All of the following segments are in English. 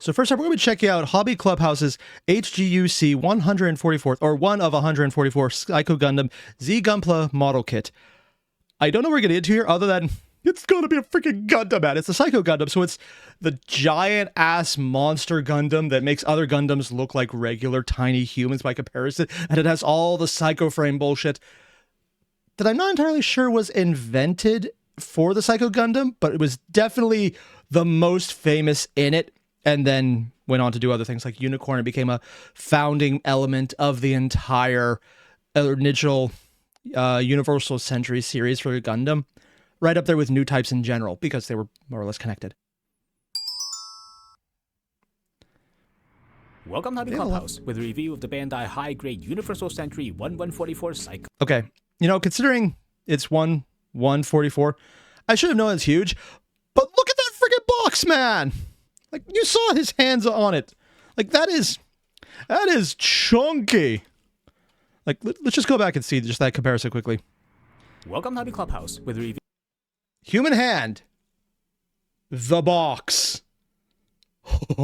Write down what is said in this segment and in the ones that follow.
So first up, we're going to be checking out Hobby Clubhouse's HGUC 144th, or one of 144 Psycho Gundam Z Gundam model kit. I don't know what we're going to get into here other than it's going to be a freaking Gundam, man. It's a Psycho Gundam, so it's the giant-ass monster Gundam that makes other Gundams look like regular tiny humans by comparison, and it has all the Psycho frame bullshit that I'm not entirely sure was invented for the Psycho Gundam, but it was definitely the most famous in it, and then went on to do other things like Unicorn. It became a founding element of the entire original Universal Century series for Gundam, right up there with new types in general, because they were more or less connected. Welcome to the Clubhouse with a review of the Bandai high-grade Universal Century 1144 Psycho. Okay, you know, considering it's 144, I should have known it's huge, but look at that freaking box, man! Like, you saw his hands on it. Like, that is chunky. Like, let's just go back and see just that comparison quickly. Welcome to the Clubhouse with a review. Human hand. The box. Review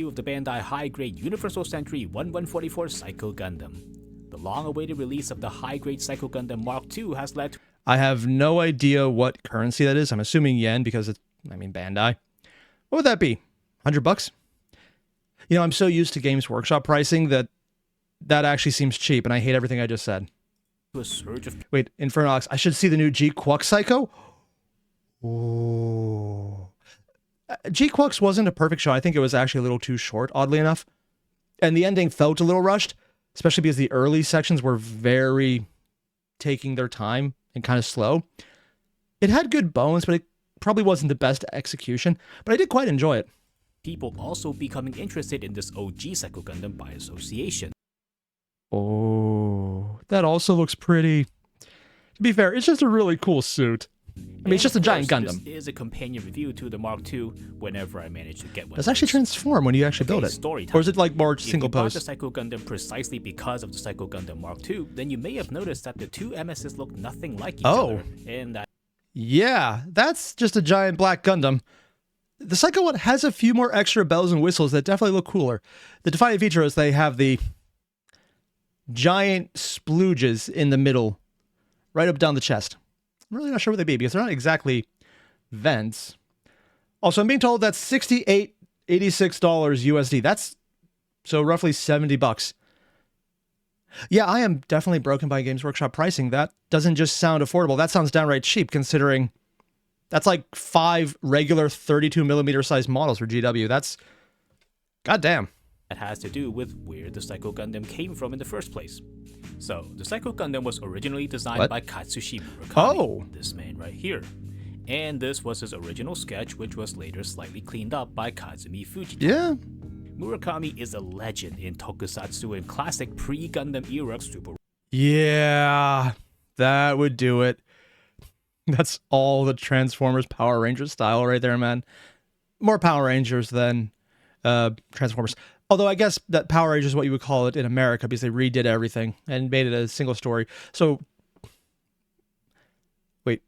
of the Bandai high-grade Universal Century 1144 Psycho Gundam. The long-awaited release of the high-grade Psycho Gundam Mark II has led to... I have no idea what currency that is. I'm assuming yen because it's, Bandai. What would that be? $100? You know, I'm so used to Games Workshop pricing that actually seems cheap, and I hate everything I just said. a surge of... Wait, Infernox, I should see the new G-Quux Psycho? Ooh. G-Quux wasn't a perfect show. I think it was actually a little too short, oddly enough. And the ending felt a little rushed, especially because the early sections were very taking their time and kind of slow. It had good bones, but it probably wasn't the best execution, but I did quite enjoy it. People also becoming interested in this OG Psycho Gundam by association. Oh, that also looks pretty. To be fair, it's just a really cool suit. I mean, it's just a giant Gundam. This is a companion review to the Mark II whenever I manage to get one. Does it actually transform when you actually build it? Or is it like more single pose? If you bought the Psycho Gundam precisely because of the Psycho Gundam Mark II, then you may have noticed that the two MSs look nothing like each other. And that... Yeah, that's just a giant black Gundam. The Psycho one has a few more extra bells and whistles that definitely look cooler. The defining feature is they have the giant splooges in the middle, right up down the chest. I'm really not sure what they be because they're not exactly vents. Also, I'm being told that's $86 USD. That's so roughly $70. Yeah, I am definitely broken by Games Workshop pricing. That doesn't just sound affordable. That sounds downright cheap considering that's like 5 regular 32mm size models for GW. That's goddamn. That has to do with where the Psycho Gundam came from in the first place. So, the Psycho Gundam was originally designed by Katsushi Murakami, this man right here. And this was his original sketch, which was later slightly cleaned up by Kazumi Fujita. Yeah. Murakami is a legend in tokusatsu and classic pre-Gundam era super... Yeah, that would do it. That's all the Transformers Power Rangers style right there, man. More Power Rangers than Transformers. Although I guess that Power Rangers is what you would call it in America because they redid everything and made it a single story. So, wait.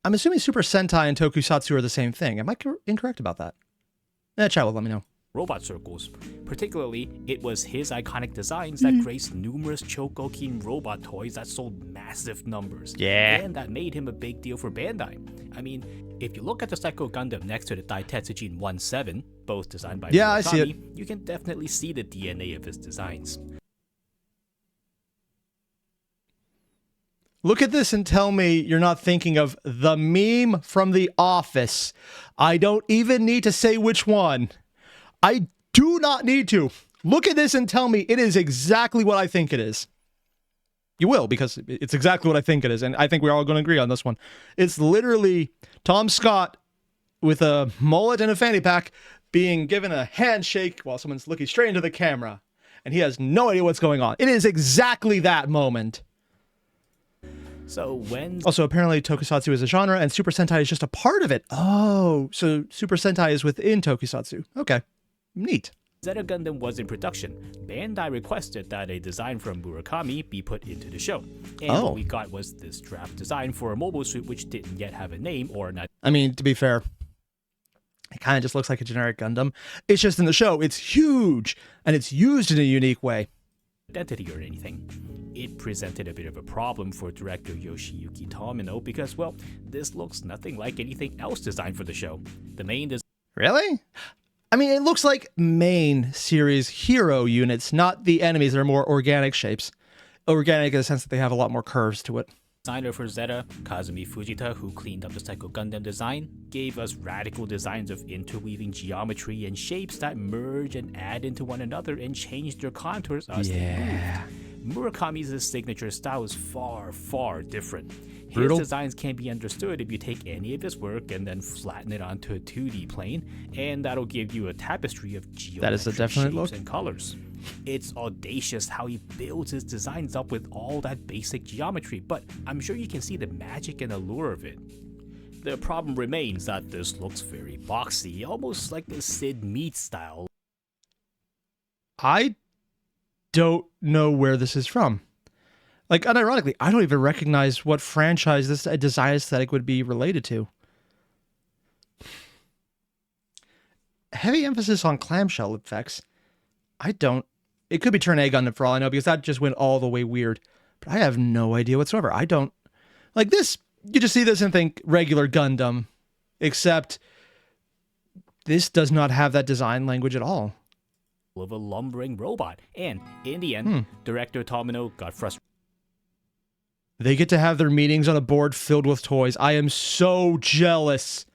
I'm assuming Super Sentai and Tokusatsu are the same thing. Am I incorrect about that? Chat will let me know. Robot circles. Particularly, it was his iconic designs that graced numerous Chogokin robot toys that sold massive numbers. Yeah. And that made him a big deal for Bandai. I mean, if you look at the Psycho Gundam next to the Daitetsujin 1-7, both designed by Murakami, I see it. You can definitely see the DNA of his designs. Look at this and tell me you're not thinking of the meme from The Office. I don't even need to say which one. I do not need to. Look at this and tell me it is exactly what I think it is. You will, because it's exactly what I think it is, and I think we're all going to agree on this one. It's literally Tom Scott with a mullet and a fanny pack being given a handshake while someone's looking straight into the camera, and he has no idea what's going on. It is exactly that moment. So when... Also, apparently Tokusatsu is a genre, and Super Sentai is just a part of it. Oh, so Super Sentai is within Tokusatsu. Okay. Neat. Zeta Gundam was in production. Bandai requested that a design from Murakami be put into the show. And what we got was this draft design for a mobile suit which didn't yet have a name or not. I mean, to be fair, It kind of just looks like a generic Gundam. It's just in the show, it's huge, and it's used in a unique way. Identity or anything. It presented a bit of a problem for director Yoshiyuki Tomino because, well, this looks nothing like anything else designed for the show. The main Really? I mean, it looks like main series hero units, not the enemies that are more organic shapes. Organic in the sense that they have a lot more curves to it. Designer for Zeta, Kazumi Fujita, who cleaned up the Psycho Gundam design, gave us radical designs of interweaving geometry and shapes that merge and add into one another and change their contours as they move. Murakami's signature style is far, far different. Brutal. His designs can be understood if you take any of his work and then flatten it onto a 2D plane, and that'll give you a tapestry of geometric shapes and colors. It's audacious how he builds his designs up with all that basic geometry, but I'm sure you can see the magic and allure of it. The problem remains that this looks very boxy, almost like the Sid Mead style. I don't know where this is from. Like, unironically, I don't even recognize what franchise this design aesthetic would be related to. Heavy emphasis on clamshell effects. I don't. It could be Turn A Gundam for all I know, because that just went all the way weird. But I have no idea whatsoever. I don't. Like this, you just see this and think regular Gundam. Except, this does not have that design language at all. Of a lumbering robot. And, in the end, director Tomino got frustrated. They get to have their meetings on a board filled with toys. I am so jealous.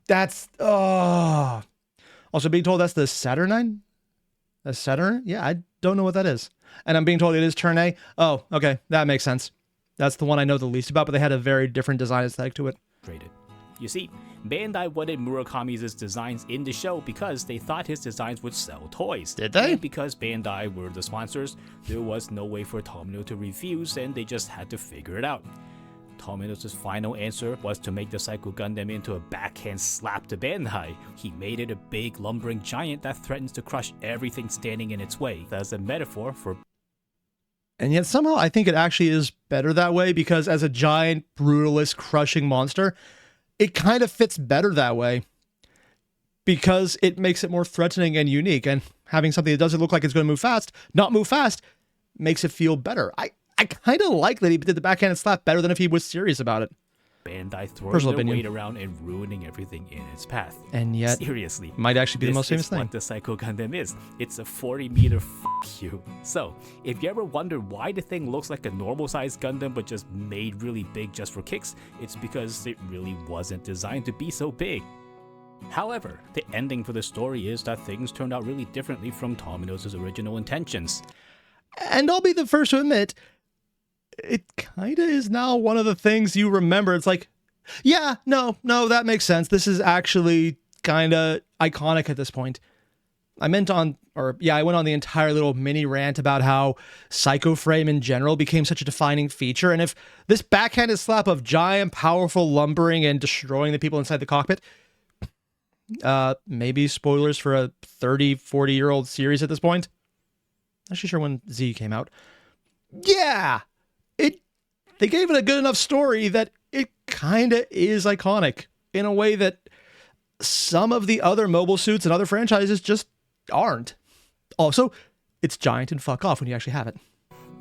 That's... Also, being told that's the Saturnine? The Saturn? Yeah, I don't know what that is. And I'm being told it is Turn A. Oh, okay. That makes sense. That's the one I know the least about, but they had a very different design aesthetic to it. You see, Bandai wanted Murakami's designs in the show because they thought his designs would sell toys. Did they? And because Bandai were the sponsors, there was no way for Tomino to refuse, and they just had to figure it out. Tomino's final answer was to make the Psycho Gundam into a backhand slap to Bandai. He made it a big lumbering giant that threatens to crush everything standing in its way. That's a metaphor for... And yet somehow I think it actually is better that way, because as a giant, brutalist, crushing monster, it kind of fits better that way, because it makes it more threatening and unique, and having something that doesn't look like it's going to move fast, not move fast, makes it feel better. I kind of like that he did the backhanded slap better than if he was serious about it. Bandai throwing their weight around and ruining everything in its path. And yet, seriously, might actually be the most famous thing. What the Psycho Gundam is. It's a 40-meter f*** you. So, if you ever wonder why the thing looks like a normal-sized Gundam but just made really big just for kicks, it's because it really wasn't designed to be so big. However, the ending for the story is that things turned out really differently from Tomino's original intentions. And I'll be the first to admit, it kind of is now one of the things you remember. It's like, yeah, no, that makes sense. This is actually kind of iconic at this point. I went on the entire little mini rant about how Psycho Frame in general became such a defining feature. And if this backhanded slap of giant, powerful lumbering and destroying the people inside the cockpit, maybe spoilers for a 30, 40-year-old series at this point. Not actually sure when Z came out. Yeah! They gave it a good enough story that it kind of is iconic in a way that some of the other mobile suits and other franchises just aren't. Also, it's giant and fuck off when you actually have it.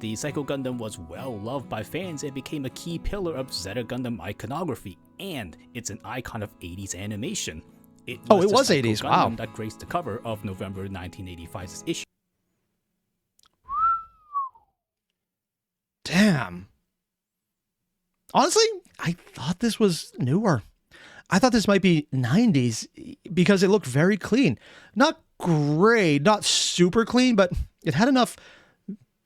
The Psycho Gundam was well loved by fans and became a key pillar of Zeta Gundam iconography, and it's an icon of 80s animation. It was 80s, wow. That graced the cover of November 1985's issue. Damn. Honestly, I thought this was newer. I thought this might be 90s because it looked very clean. Not great, not super clean, but it had enough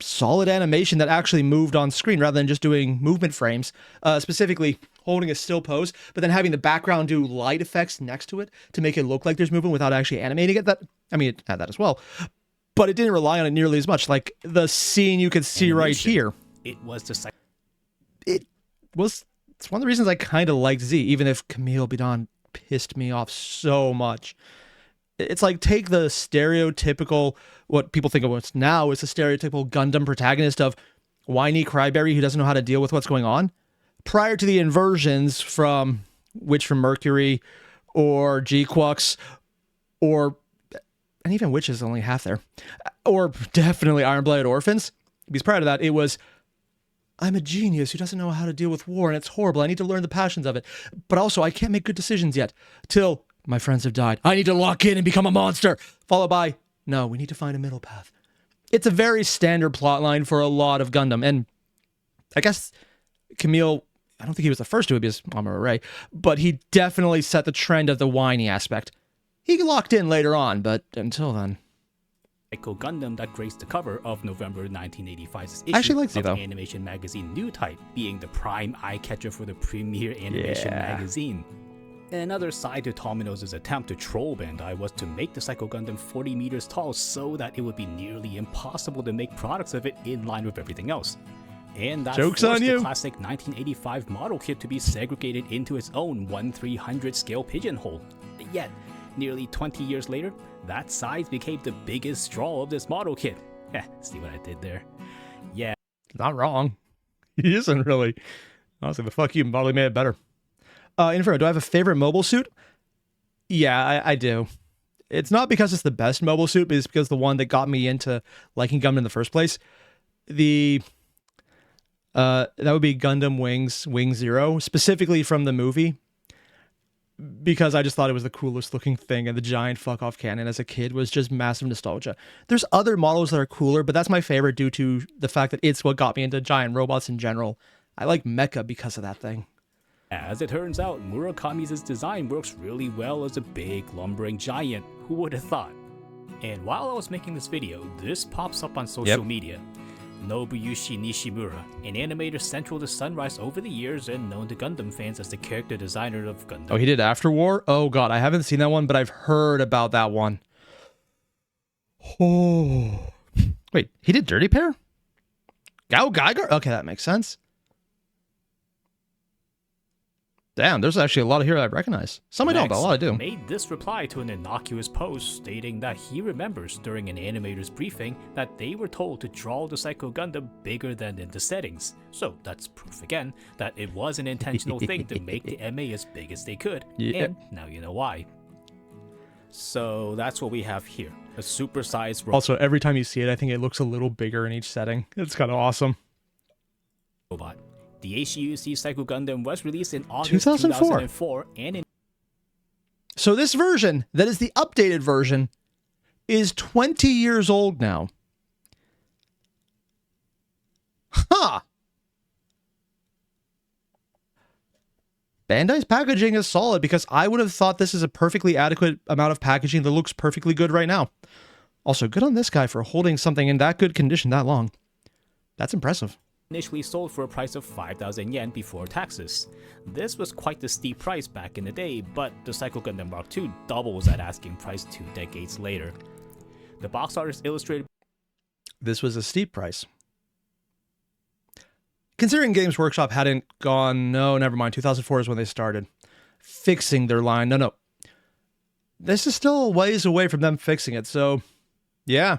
solid animation that actually moved on screen rather than just doing movement frames, specifically holding a still pose, but then having the background do light effects next to it to make it look like there's movement without actually animating it. It had that as well, but it didn't rely on it nearly as much. Like the scene you could see right here. It's one of the reasons I kind of liked Z, even if Camille Bidon pissed me off so much. It's like, take the stereotypical, what people think of what's now is the stereotypical Gundam protagonist of whiny cryberry who doesn't know how to deal with what's going on. Prior to the inversions from Witch from Mercury or GeeKWUCs, and even Witches is only half there, or definitely Iron-Blooded Orphans. Because prior to that, it was, I'm a genius who doesn't know how to deal with war, and it's horrible. I need to learn the passions of it. But also, I can't make good decisions yet. Till my friends have died. I need to lock in and become a monster. Followed by, no, we need to find a middle path. It's a very standard plot line for a lot of Gundam. And I guess Camille, I don't think he was the first to it because Amuro Ray, but he definitely set the trend of the whiny aspect. He locked in later on, but until then. Psycho Gundam that graced the cover of November 1985's issue I actually like of though. animation magazine New Type, being the prime eye-catcher for the premier animation magazine. Another side to Tomino's attempt to troll Bandai was to make the Psycho Gundam 40 meters tall so that it would be nearly impossible to make products of it in line with everything else. And that Joke's forced on the you. classic 1985 model kit to be segregated into its own 1/300 scale pigeonhole. Yet, nearly 20 years later, that size became the biggest straw of this model kit. See what I did there? Yeah. Not wrong. He isn't really. Honestly, the fuck you probably made it better. Inferno, do I have a favorite mobile suit? Yeah, I do. It's not because it's the best mobile suit, but it's because the one that got me into liking Gundam in the first place. That would be Gundam Wing Zero, specifically from the movie. Because I just thought it was the coolest looking thing, and the giant fuck off cannon as a kid was just massive nostalgia. There's other models that are cooler, but that's my favorite due to the fact that it's what got me into giant robots in general. I like mecha because of that thing. As it turns out, Murakami's design works really well as a big, lumbering giant. Who would have thought? And while I was making this video, this pops up on social media. Nobuyushi Nishimura, an animator central to Sunrise over the years and known to Gundam fans as the character designer of Gundam. Oh, he did After War? Oh god, I haven't seen that one, but I've heard about that one. Oh. Wait, he did Dirty Pair? Gao Geiger? Okay, that makes sense. Damn, there's actually a lot of here I recognize. Some I don't, but a lot I do. Made this reply to an innocuous post stating that he remembers during an animator's briefing that they were told to draw the Psycho Gundam bigger than in the settings. So that's proof again that it was an intentional thing to make the MA as big as they could. Yeah. And now you know why. So that's what we have here. A supersized Also, every time you see it, I think it looks a little bigger in each setting. It's kind of awesome. robot. The HGUC Psycho Gundam was released in August 2004. And in So this version, that is the updated version, is 20 years old now. Huh. Bandai's packaging is solid because I would have thought this is a perfectly adequate amount of packaging that looks perfectly good right now. Also, good on this guy for holding something in that good condition that long. That's impressive. Initially sold for a price of 5,000 yen before taxes. This was quite the steep price back in the day, but the Psycho Gundam Mark II doubles that asking price 2 decades later. The box art is illustrated. This was a steep price. Considering Games Workshop hadn't gone, no, never mind, 2004 is when they started fixing their line. No. This is still a ways away from them fixing it, so yeah.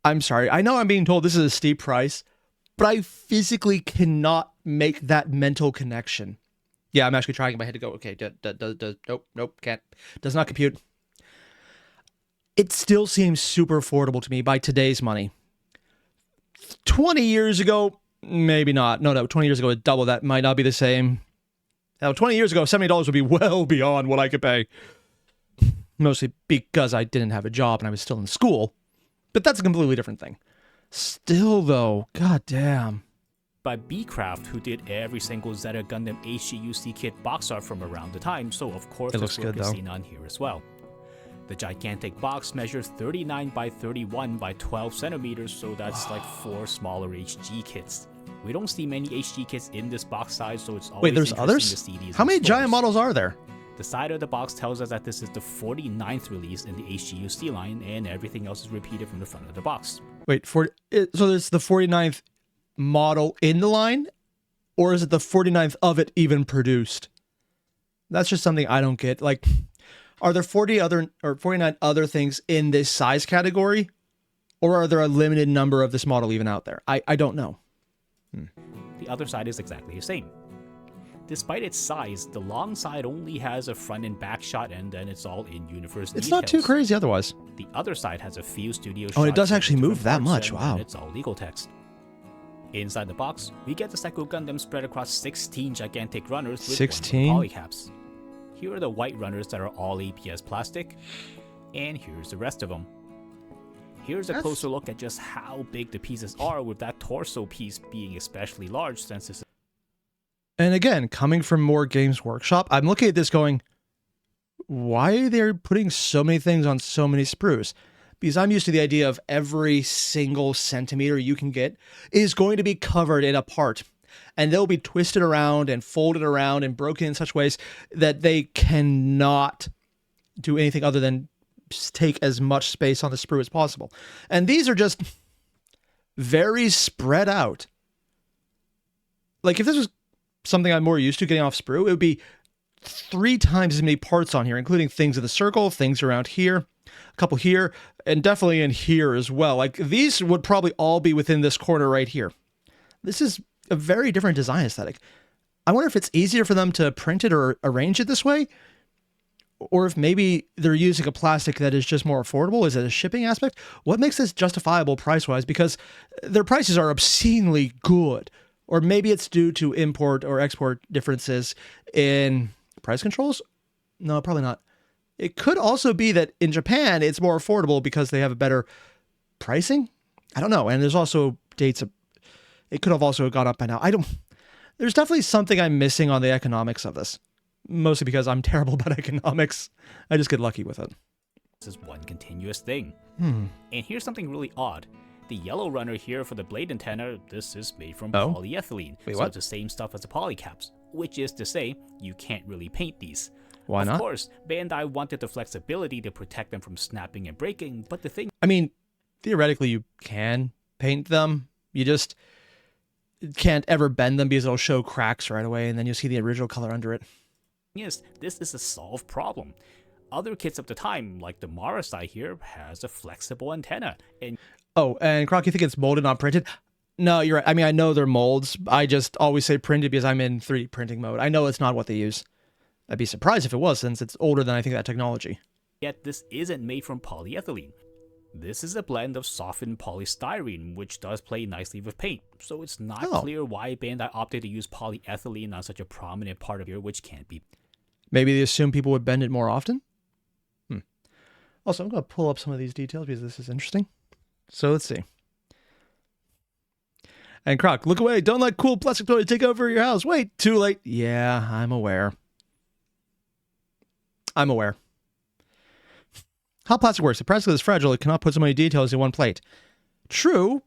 I'm sorry. I know I'm being told this is a steep price, but I physically cannot make that mental connection. Yeah, I'm actually trying in my head to go, okay, nope, can't. Does not compute. It still seems super affordable to me by today's money. 20 years ago, maybe not. No, 20 years ago, it doubled. That might not be the same. Now, 20 years ago, $70 would be well beyond what I could pay. Mostly because I didn't have a job and I was still in school. But that's a completely different thing. Still, though, goddamn. By B-Craft, who did every single Zeta Gundam HGUC kit box art from around the time, so of course it this looks work good, is though. seen on here as well. The gigantic box measures 39 by 31 by 12 centimeters, so that's like 4 smaller HG kits. We don't see many HG kits in this box size, so it's always Wait, there's interesting others? to see these How in many stores. giant models are there? The side of the box tells us that this is the 49th release in the HGUC line, and everything else is repeated from the front of the box. Wait, so it's the 49th model in the line? Or is it the 49th of it even produced? That's just something I don't get. Like, are there 49 other things in this size category? Or are there a limited number of this model even out there? I don't know. The The other side is exactly the same. Despite its size, the long side only has a front and back shot, and then it's all in-universe details. It's not too crazy otherwise. The other side has a few studio shots. Oh, it does actually move that much, wow. It's all legal text. Inside the box, we get the Psycho Gundam spread across 16 gigantic runners with 16 polycaps. Here are the white runners that are all ABS plastic, and here's the rest of them. Here's a closer look at just how big the pieces are, with that torso piece being especially large since it's... And again, coming from more Games Workshop, I'm looking at this going, why are they putting so many things on so many sprues? Because I'm used to the idea of every single centimeter you can get is going to be covered in a part. And they'll be twisted around and folded around and broken in such ways that they cannot do anything other than take as much space on the sprue as possible. And these are just very spread out. Like if this was something I'm more used to getting off sprue, it would be 3 times as many parts on here, including things in the circle, things around here, a couple here, and definitely in here as well. Like these would probably all be within this corner right here. This is a very different design aesthetic. I wonder if it's easier for them to print it or arrange it this way, or if maybe they're using a plastic that is just more affordable. Is it a shipping aspect? What makes this justifiable price-wise? Because their prices are obscenely good. Or maybe it's due to import or export differences in price controls? No, probably not. It could also be that in Japan, it's more affordable because they have a better pricing. I don't know. And there's also dates of, it could have also gone up by now. There's definitely something I'm missing on the economics of this. Mostly because I'm terrible about economics. I just get lucky with it. This is one continuous thing. And here's something really odd. The yellow runner here for the blade antenna, this is made from polyethylene. Wait, so what? it's the same stuff as the polycaps, which is to say, you can't really paint these. Why not? Of course, Bandai wanted the flexibility to protect them from snapping and breaking, but the thing... I mean, theoretically you can paint them. You just can't ever bend them because it'll show cracks right away, and then you'll see the original color under it. Yes, this is a solved problem. Other kits of the time, like the Marasai here, has a flexible antenna, and... Oh, and Croc, you think it's molded, not printed? No, you're right. I mean, I know they're molds. I just always say printed because I'm in 3D printing mode. I know it's not what they use. I'd be surprised if it was, since it's older than I think that technology. Yet this isn't made from polyethylene. This is a blend of softened polystyrene, which does play nicely with paint. So it's not clear why Bandai opted to use polyethylene on such a prominent part of here, which can't be. Maybe they assume people would bend it more often? Also, I'm going to pull up some of these details because this is interesting. So let's see. And Croc, look away. Don't let cool plastic toys take over your house. Wait, too late. Yeah, I'm aware. I'm aware. How plastic works. The plastic is fragile. It cannot put so many details in one plate. True.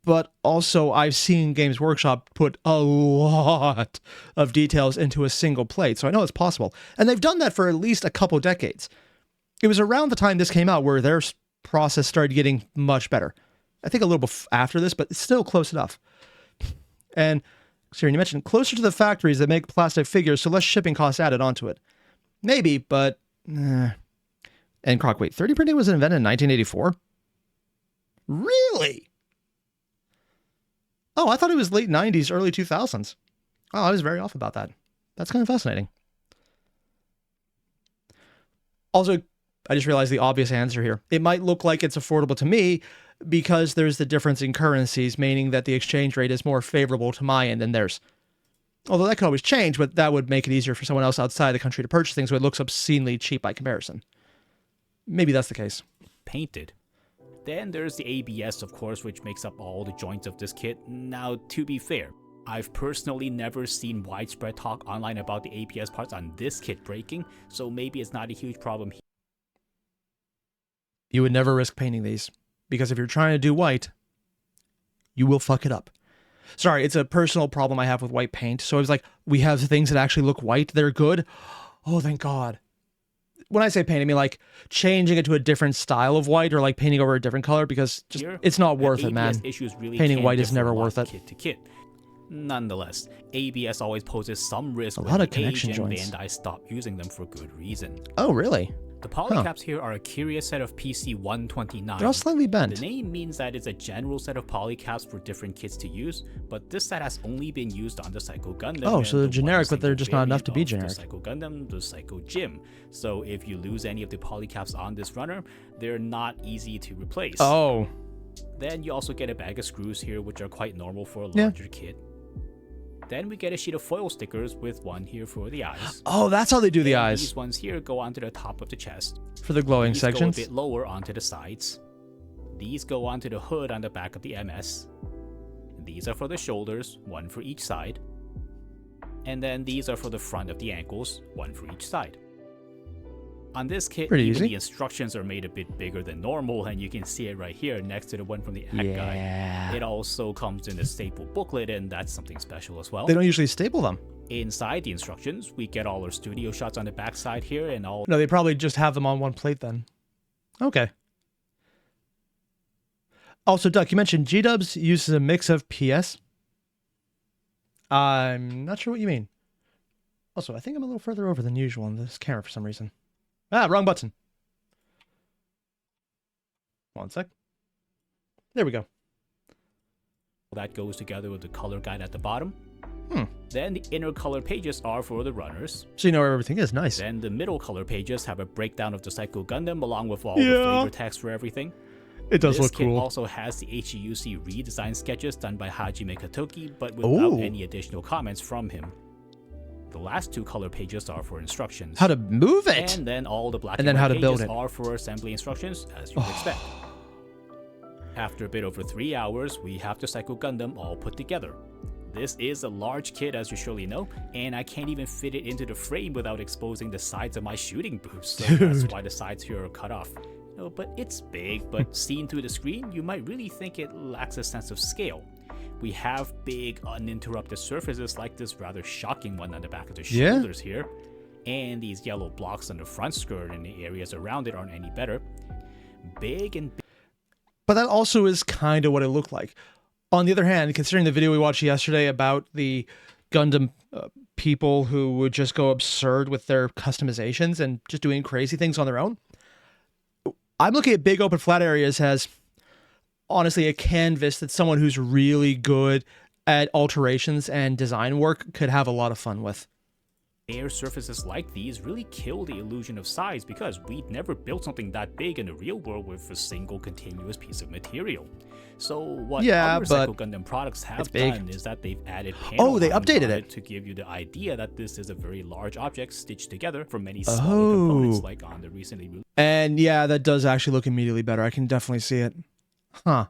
But also, I've seen Games Workshop put a lot of details into a single plate. So I know it's possible. And they've done that for at least a couple decades. It was around the time this came out where their process started getting much better. I think a little after this, but it's still close enough. And Siren, you mentioned closer to the factories that make plastic figures, so less shipping costs added onto it. Maybe, but... And Croc, wait, 3D printing was invented in 1984? Really? Oh, I thought it was late 90s, early 2000s. Oh, I was very off about that. That's kind of fascinating. Also, I just realized the obvious answer here. It might look like it's affordable to me because there's the difference in currencies, meaning that the exchange rate is more favorable to my end than theirs. Although that could always change, but that would make it easier for someone else outside the country to purchase things, so it looks obscenely cheap by comparison. Maybe that's the case. Painted. Then there's the ABS, of course, which makes up all the joints of this kit. Now, to be fair, I've personally never seen widespread talk online about the ABS parts on this kit breaking, so maybe it's not a huge problem here. You would never risk painting these, because if you're trying to do white, you will fuck it up. Sorry, it's a personal problem I have with white paint, so I was like, we have things that actually look white, they're good. Oh, thank God. When I say paint, I mean like changing it to a different style of white or like painting over a different color because just, it's not worth it, man. Really painting white is never worth it. Kit to kit. Nonetheless, ABS always poses some risk a lot of connection age, joints. And Bandai stopped using them for good reason. Oh, really? The polycaps here are a curious set of PC-129. They're all slightly bent. The name means that it's a general set of polycaps for different kits to use, but this set has only been used on the Psycho Gundam. Oh, so they're generic, but they're just not enough to be generic. The Psycho Gundam, the Psycho Gym. So if you lose any of the polycaps on this runner, they're not easy to replace. Oh. Then you also get a bag of screws here, which are quite normal for a larger kit. Then we get a sheet of foil stickers with one here for the eyes. Oh, that's how they do the eyes. These ones here go onto the top of the chest. For the glowing These sections? Go a bit lower onto the sides. These go onto the hood on the back of the MS. These are for the shoulders, one for each side. And then these are for the front of the ankles, one for each side. On this kit, even the instructions are made a bit bigger than normal, and you can see it right here next to the one from the Act Guide. It also comes in a staple booklet, and that's something special as well. They don't usually staple them. Inside the instructions, we get all our studio shots on the back side here, and all... No, they probably just have them on one plate then. Okay. Also, Duck, you mentioned G-Dubs uses a mix of PS. I'm not sure what you mean. Also, I think I'm a little further over than usual on this camera for some reason. Ah, wrong button. One sec. There we go. That goes together with the color guide at the bottom. Then the inner color pages are for the runners. So you know where everything is. Nice. Then the middle color pages have a breakdown of the Psycho Gundam along with all the flavor text for everything. It does look cool. This kit also has the HGUC redesign sketches done by Hajime Katoki, but without any additional comments from him. The last two color pages are for instructions. How to move it! And then all the black and then how to build pages it. Are for assembly instructions, as you would expect. After a bit over 3 hours, we have the Psycho Gundam all put together. This is a large kit, as you surely know, and I can't even fit it into the frame without exposing the sides of my shooting boots, so that's why the sides here are cut off. No, but it's big, but seen through the screen, you might really think it lacks a sense of scale. We have big, uninterrupted surfaces like this rather shocking one on the back of the shoulders here. And these yellow blocks on the front skirt and the areas around it aren't any better. Big and big. But that also is kind of what it looked like. On the other hand, considering the video we watched yesterday about the Gundam people who would just go absurd with their customizations and just doing crazy things on their own, I'm looking at big open flat areas as honestly a canvas that someone who's really good at alterations and design work could have a lot of fun with. Air surfaces like these really kill the illusion of size because we'd never built something that big in the real world with a single continuous piece of material. So what other Psycho Gundam products have done is that they've added panel they updated it to give you the idea that this is a very large object stitched together from many smaller components like on the recently released. And yeah, that does actually look immediately better. I can definitely see it. Huh.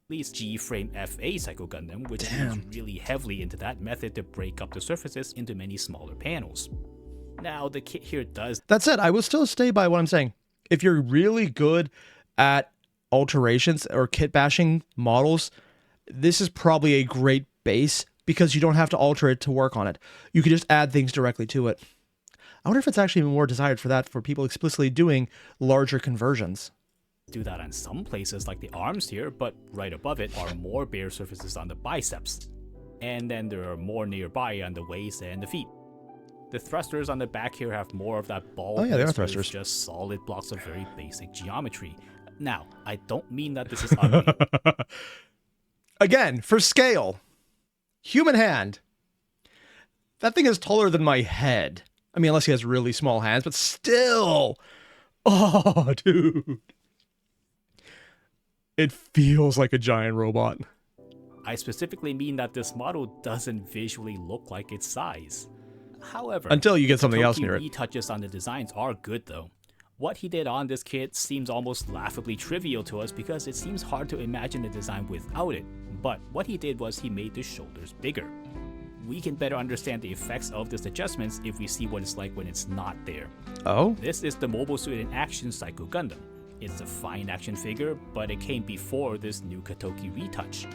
Least G-Frame FA Psycho Gundam, which leans really heavily into that method to break up the surfaces into many smaller panels. Now, the kit here does... That said, I will still stay by what I'm saying. If you're really good at alterations or kit bashing models, this is probably a great base because you don't have to alter it to work on it. You can just add things directly to it. I wonder if it's actually more desired for that, for people explicitly doing larger conversions. Do that on some places like the arms here, but right above it are more bare surfaces on the biceps. And then there are more nearby on the waist and the feet. The thrusters on the back here have more of that ball. Oh yeah, they are thrusters. Just solid blocks of very basic geometry. Now, I don't mean that this is ugly. Again, for scale. Human hand. That thing is taller than my head. I mean, unless he has really small hands, but still. Oh, dude. It feels like a giant robot. I specifically mean that this model doesn't visually look like its size. However, until you get something else near it. Retouches on the designs are good though. What he did on this kit seems almost laughably trivial to us because it seems hard to imagine the design without it. But what he did was he made the shoulders bigger. We can better understand the effects of these adjustments if we see what it's like when it's not there. Oh? This is the Mobile Suit in Action Psycho Gundam. It's a fine action figure, but it came before this new Katoki retouch.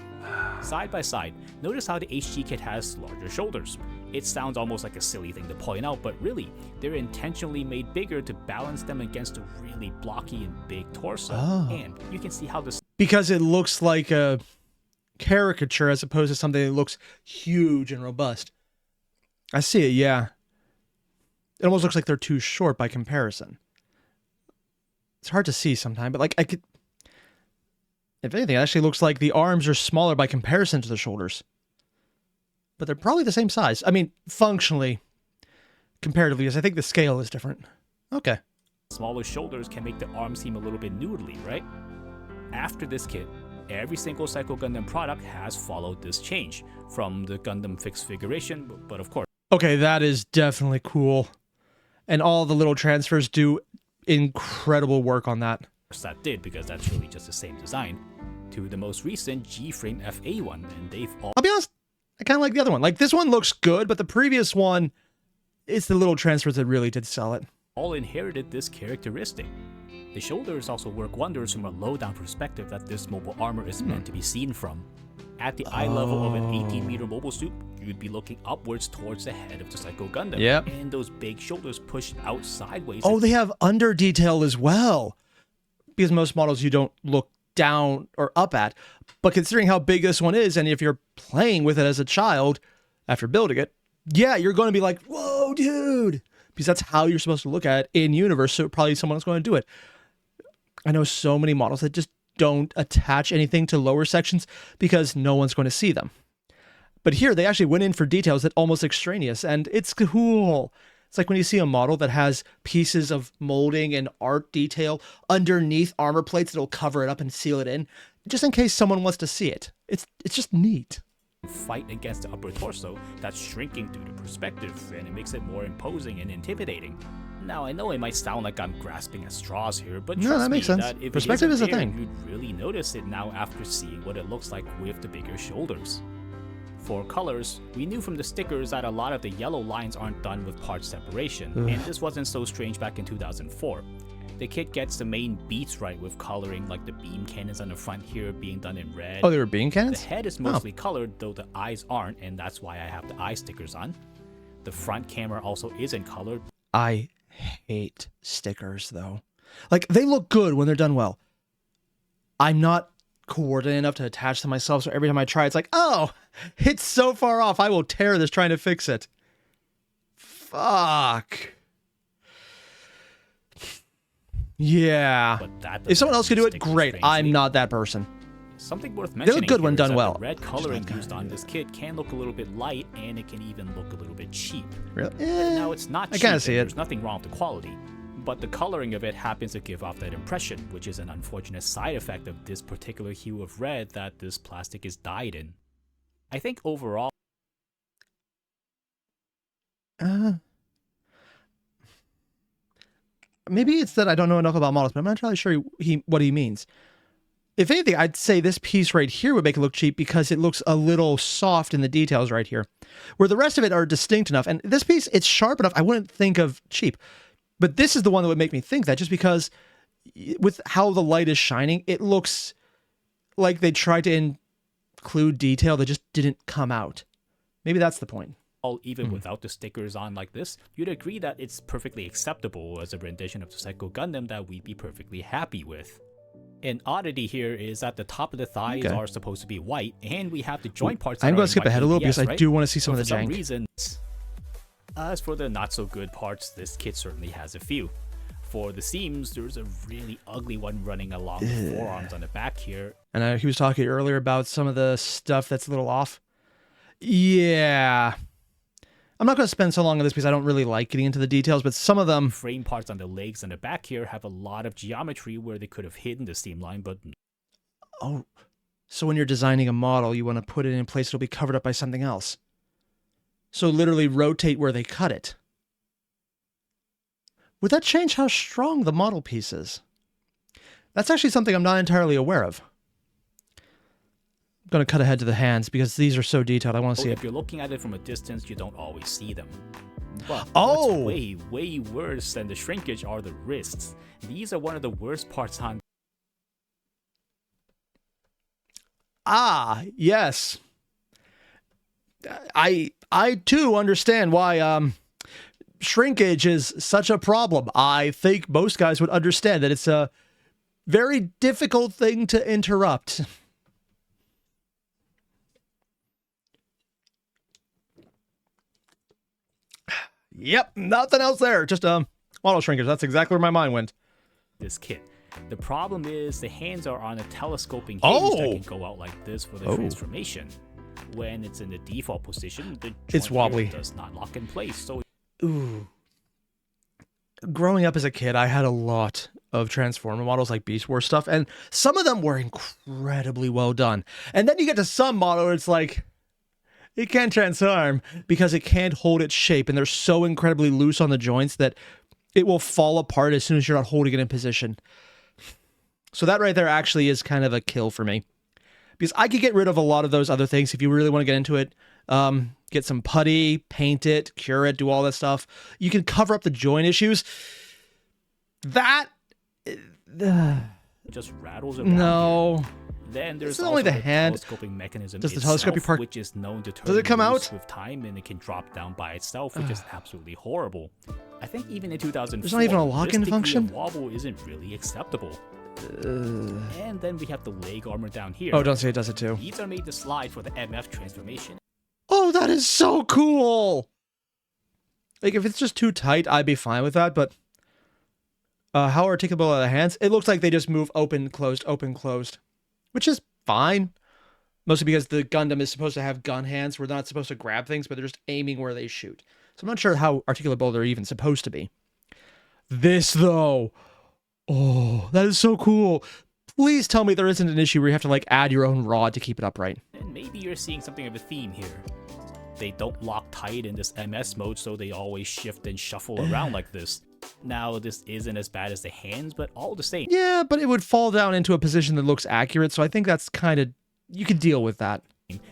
Side by side, notice how the HG kit has larger shoulders. It sounds almost like a silly thing to point out, but really, they're intentionally made bigger to balance them against a really blocky and big torso. And you can see how this... Because it looks like a caricature as opposed to something that looks huge and robust. I see it, yeah. It almost looks like they're too short by comparison. It's hard to see sometimes, but like I could. If anything, it actually looks like the arms are smaller by comparison to the shoulders. But they're probably the same size. I mean, functionally, comparatively, because I think the scale is different. Okay. Smaller shoulders can make the arm seem a little bit noodly, right? After this kit, every single Psycho Gundam product has followed this change from the Gundam fixed figuration, but of course. Okay, that is definitely cool. And all the little transfers do incredible work on that. That did, because that's really just the same design, to the most recent G-Frame FA one, and they've all... I'll be honest, I kind of like the other one. Like, this one looks good, but the previous one, it's the little transfers that really did sell it. All inherited this characteristic. The shoulders also work wonders from a low-down perspective that this mobile armor is meant to be seen from. At the eye level of an 18-meter mobile suit, you'd be looking upwards towards the head of the Psycho Gundam. Yep. And those big shoulders pushed out sideways. Oh, they have under detail as well. Because most models you don't look down or up at. But considering how big this one is, and if you're playing with it as a child after building it, yeah, you're going to be like, whoa, dude. Because that's how you're supposed to look at it in universe, so probably someone's going to do it. I know so many models that just don't attach anything to lower sections because no one's going to see them. But here, they actually went in for details that almost extraneous, and it's cool. It's like when you see a model that has pieces of molding and art detail underneath armor plates that'll cover it up and seal it in, just in case someone wants to see it. It's just neat. Fight against the upper torso that's shrinking through the perspective, and it makes it more imposing and intimidating. Now, I know it might sound like I'm grasping at straws here, but trust that makes me, sense. that if Perspective it is isn't a there, thing. you'd really notice it now after seeing what it looks like with the bigger shoulders. For colors, we knew from the stickers that a lot of the yellow lines aren't done with part separation, and this wasn't so strange back in 2004. The kit gets the main beats right with coloring, like the beam cannons on the front here being done in red. Oh, they were beam cannons? The head is mostly colored, though the eyes aren't, and that's why I have the eye stickers on. The front camera also isn't colored. I hate stickers, though. Like, they look good when they're done well. I'm not coordinated enough to attach them myself, so every time I try, it's like, oh, it's so far off, I will tear this trying to fix it. Fuck. Yeah. If someone else could do it, great. I'm not that person. Something worth mentioning, they look good when done well. The red coloring used on this kit can look a little bit light, and it can even look a little bit cheap. Really? Now, it's not cheap, I kinda see it. There's nothing wrong with the quality, but the coloring of it happens to give off that impression, which is an unfortunate side effect of this particular hue of red that this plastic is dyed in. I think overall... Maybe it's that I don't know enough about models, but I'm not entirely sure what he means. If anything, I'd say this piece right here would make it look cheap because it looks a little soft in the details right here, where the rest of it are distinct enough. And this piece, it's sharp enough, I wouldn't think of cheap. But this is the one that would make me think that, just because with how the light is shining, it looks like they tried to include detail that just didn't come out. Maybe that's the point. Even without the stickers on like this, you'd agree that it's perfectly acceptable as a rendition of the Psycho Gundam that we'd be perfectly happy with. An oddity here is that the top of the thighs are supposed to be white, and we have the joint parts. I'm going to skip ahead a little because right? I do want to see some of the jank. jank. Reason, as for the not so good parts, this kit certainly has a few. For the seams, there's a really ugly one running along the forearms on the back here. And he was talking earlier about some of the stuff that's a little off. Yeah. I'm not going to spend so long on this because I don't really like getting into the details, but some of them... Frame parts on the legs and the back here have a lot of geometry where they could have hidden the seam line, but... Oh, so when you're designing a model, you want to put it in a place that'll be covered up by something else. So literally rotate where they cut it. Would that change how strong the model piece is? That's actually something I'm not entirely aware of. I'm going to cut ahead to the hands because these are so detailed. I want to see it. If you're looking at it from a distance, you don't always see them. But what's way, way worse than the shrinkage are the wrists. These are one of the worst parts on... Ah, yes. I too understand why shrinkage is such a problem. I think most guys would understand that it's a very difficult thing to interrupt. Yep, nothing else there. Just model shrinkage. That's exactly where my mind went. This kit. The problem is the hands are on a telescoping hinge that can go out like this for the transformation. When it's in the default position, the joint wobbly. here does not lock in place. So, growing up as a kid, I had a lot of Transformer models like Beast Wars stuff, and some of them were incredibly well done. And then you get to some model where it's like, it can't transform because it can't hold its shape, and they're so incredibly loose on the joints that it will fall apart as soon as you're not holding it in position. So that right there actually is kind of a kill for me. Because I could get rid of a lot of those other things if you really want to get into it. Get some putty, paint it, cure it, do all that stuff. You can cover up the joint issues. That... just rattles around. No. Here. Then there's also only the hand. Telescoping mechanism Does the telescoping part, which is known to turn does it come out with time, and it can drop down by itself, which is absolutely horrible. I think even in 2004, there's not even a lock-in function. Wobble isn't really acceptable. And then we have the leg armor down here. Oh, don't say it does it too. These are made to slide for the MF transformation. Oh, that is so cool. Like, if it's just too tight, I'd be fine with that, but how articulable are the hands? It looks like they just move open, closed, which is fine. Mostly because the Gundam is supposed to have gun hands. We're not supposed to grab things, but they're just aiming where they shoot. So I'm not sure how articulable they're even supposed to be. This, though... Oh, that is so cool. Please tell me there isn't an issue where you have to, like, add your own rod to keep it upright. And maybe you're seeing something of a theme here. They don't lock tight in this MS mode, so they always shift and shuffle around like this. Now, this isn't as bad as the hands, but all the same. Yeah, but it would fall down into a position that looks accurate, so I think that's kind of... You can deal with that.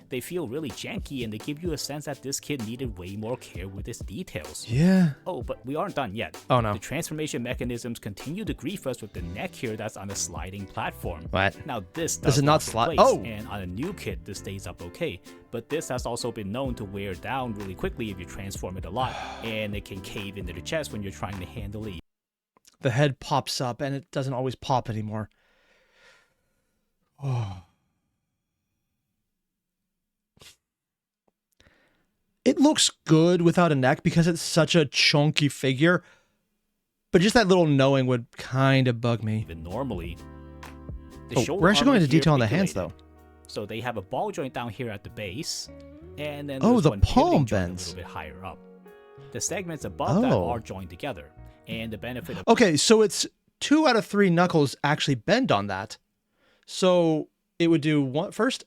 They feel really janky, and they give you a sense that this kid needed way more care with its details. Yeah. Oh, but we aren't done yet. Oh, no. The transformation mechanisms continue to grief us with the neck here that's on a sliding platform. What? Now, this does it not slide? Oh! And on a new kit, this stays up okay. But this has also been known to wear down really quickly if you transform it a lot, and it can cave into the chest when you're trying to handle it. The head pops up, and it doesn't always pop anymore. Oh... It looks good without a neck because it's such a chunky figure, but just that little knowing would kind of bug me. Even normally, we're actually going into detail on the hands, though. So they have a ball joint down here at the base, and then the one palm bends a little bit higher up. The segments above that are joined together, and the benefit of okay, so it's 2 out of 3 knuckles actually bend on that, so it would do one first.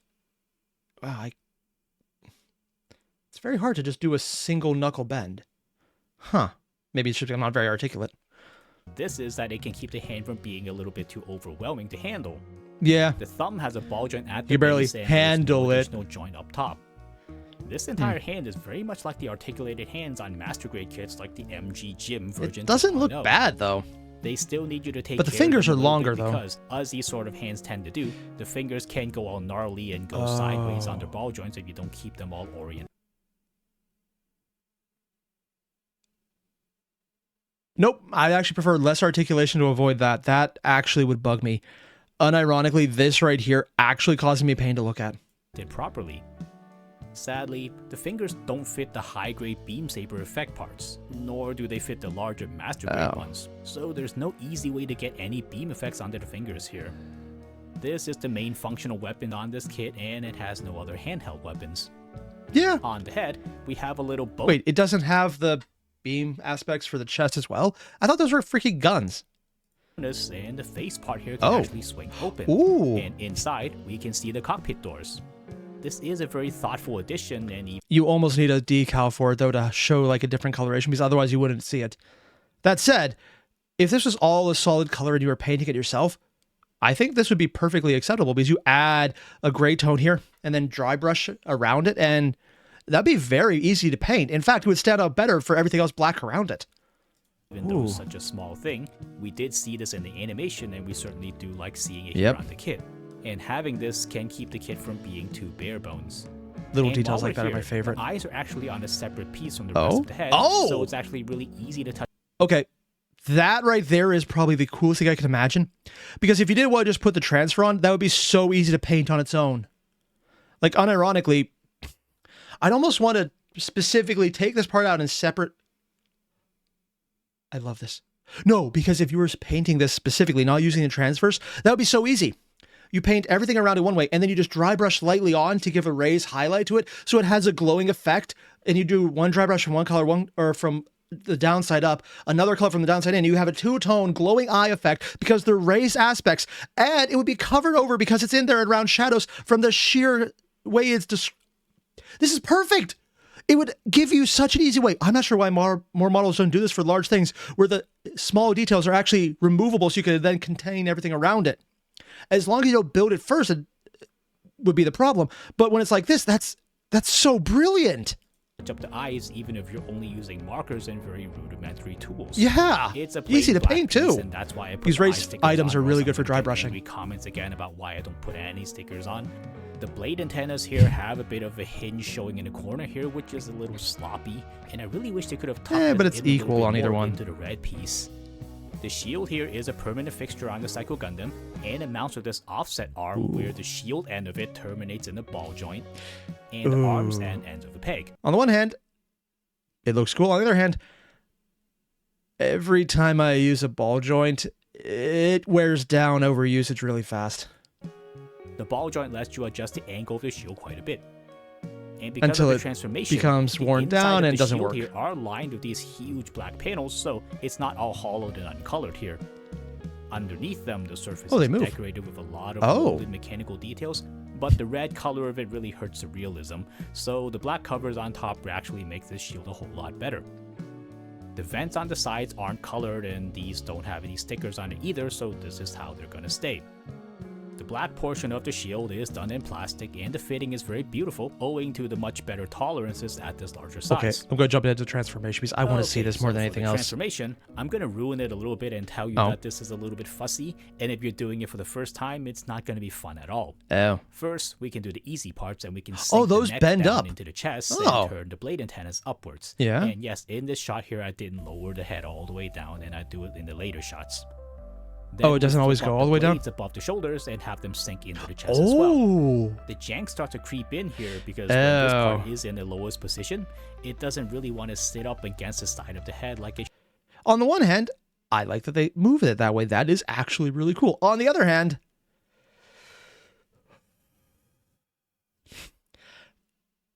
Wow, it's very hard to just do a single knuckle bend. Huh. Maybe it's just I'm not very articulate. This is that it can keep the hand from being a little bit too overwhelming to handle. Yeah. The thumb has a ball joint at the you barely base and handle there's it. no joint up top. This entire hand is very much like the articulated hands on master grade kits like the MG Gym version. It doesn't look bad though. They still need you to take but the care fingers of are them longer though. Because as these sort of hands tend to do, the fingers can go all gnarly and go sideways on their ball joints if you don't keep them all oriented. Nope, I actually prefer less articulation to avoid that. That actually would bug me. Unironically, this right here actually causing me pain to look at. Did properly. Sadly, the fingers don't fit the high-grade beam saber effect parts, nor do they fit the larger master grade ones. So there's no easy way to get any beam effects onto the fingers here. This is the main functional weapon on this kit, and it has no other handheld weapons. Yeah. On the head, we have a little bow. Wait, it doesn't have the beam aspects for the chest as well? I thought those were freaking guns. And the face part here can actually swing open. Ooh. And inside, we can see the cockpit doors. This is a very thoughtful addition, and you almost need a decal for it, though, to show like a different coloration, because otherwise you wouldn't see it. That said, if this was all a solid color and you were painting it yourself, I think this would be perfectly acceptable, because you add a gray tone here and then dry brush around it, and that'd be very easy to paint. In fact, it would stand out better for everything else black around it. Even though it's such a small thing, we did see this in the animation, and we certainly do like seeing it here on the kit. And having this can keep the kit from being too bare bones. Little details like that are my favorite. The eyes are actually on a separate piece from the rest of the head, so it's actually really easy to touch. Okay, that right there is probably the coolest thing I can imagine. Because if you did want to just put the transfer on, that would be so easy to paint on its own. Like, unironically, I'd almost want to specifically take this part out in separate... I love this. No, because if you were painting this specifically, not using the transfers, that would be so easy. You paint everything around it one way, and then you just dry brush lightly on to give a raised highlight to it, so it has a glowing effect. And you do one dry brush from one color, or from the downside up, another color from the downside in. You have a two-tone glowing eye effect because they're raised aspects, and it would be covered over because it's in there around shadows from the sheer way it's this is perfect. It would give you such an easy way. I'm not sure why more models don't do this for large things where the small details are actually removable so you can then contain everything around it. As long as you don't build it first, it would be the problem. But when it's like this, that's so brilliant. Up the eyes, even if you're only using markers and very rudimentary tools. Yeah, it's a easy to paint too. And that's why I put these raised items are really good for dry brushing. Comments again about why I don't put any stickers on. The blade antennas here have a bit of a hinge showing in the corner here, which is a little sloppy, and I really wish they could have tucked but it's equal on either one. Into the red piece. The shield here is a permanent fixture on the Psycho Gundam, and it mounts with this offset arm where the shield end of it terminates in the ball joint, and the arms end ends with a peg. On the one hand, it looks cool. On the other hand, every time I use a ball joint, it wears down over usage really fast. The ball joint lets you adjust the angle of the shield quite a bit. And because until of the it transformation, becomes worn down and doesn't work. Here are lined with these huge black panels, so it's not all hollowed and uncolored here. Underneath them, the surface is decorated with a lot of molded mechanical details, but the red color of it really hurts the realism, so the black covers on top actually make this shield a whole lot better. The vents on the sides aren't colored, and these don't have any stickers on it either, so this is how they're gonna stay. The black portion of the shield is done in plastic, and the fitting is very beautiful, owing to the much better tolerances at this larger size. Okay, I'm going to jump into transformation because I want to see this more than anything else. Transformation, I'm going to ruin it a little bit and tell you that this is a little bit fussy, and if you're doing it for the first time, it's not going to be fun at all. First, we can do the easy parts, and we can sink those the neck bend down up into the chest and turn the blade antennas upwards. Yeah. And yes, in this shot here, I didn't lower the head all the way down, and I do it in the later shots. Then it doesn't always go all the way down? Above the shoulders and have them sink into the chest as well. The jank starts to creep in here because when this part is in the lowest position, it doesn't really want to sit up against the side of the head like it. On the one hand, I like that they move it that way. That is actually really cool. On the other hand,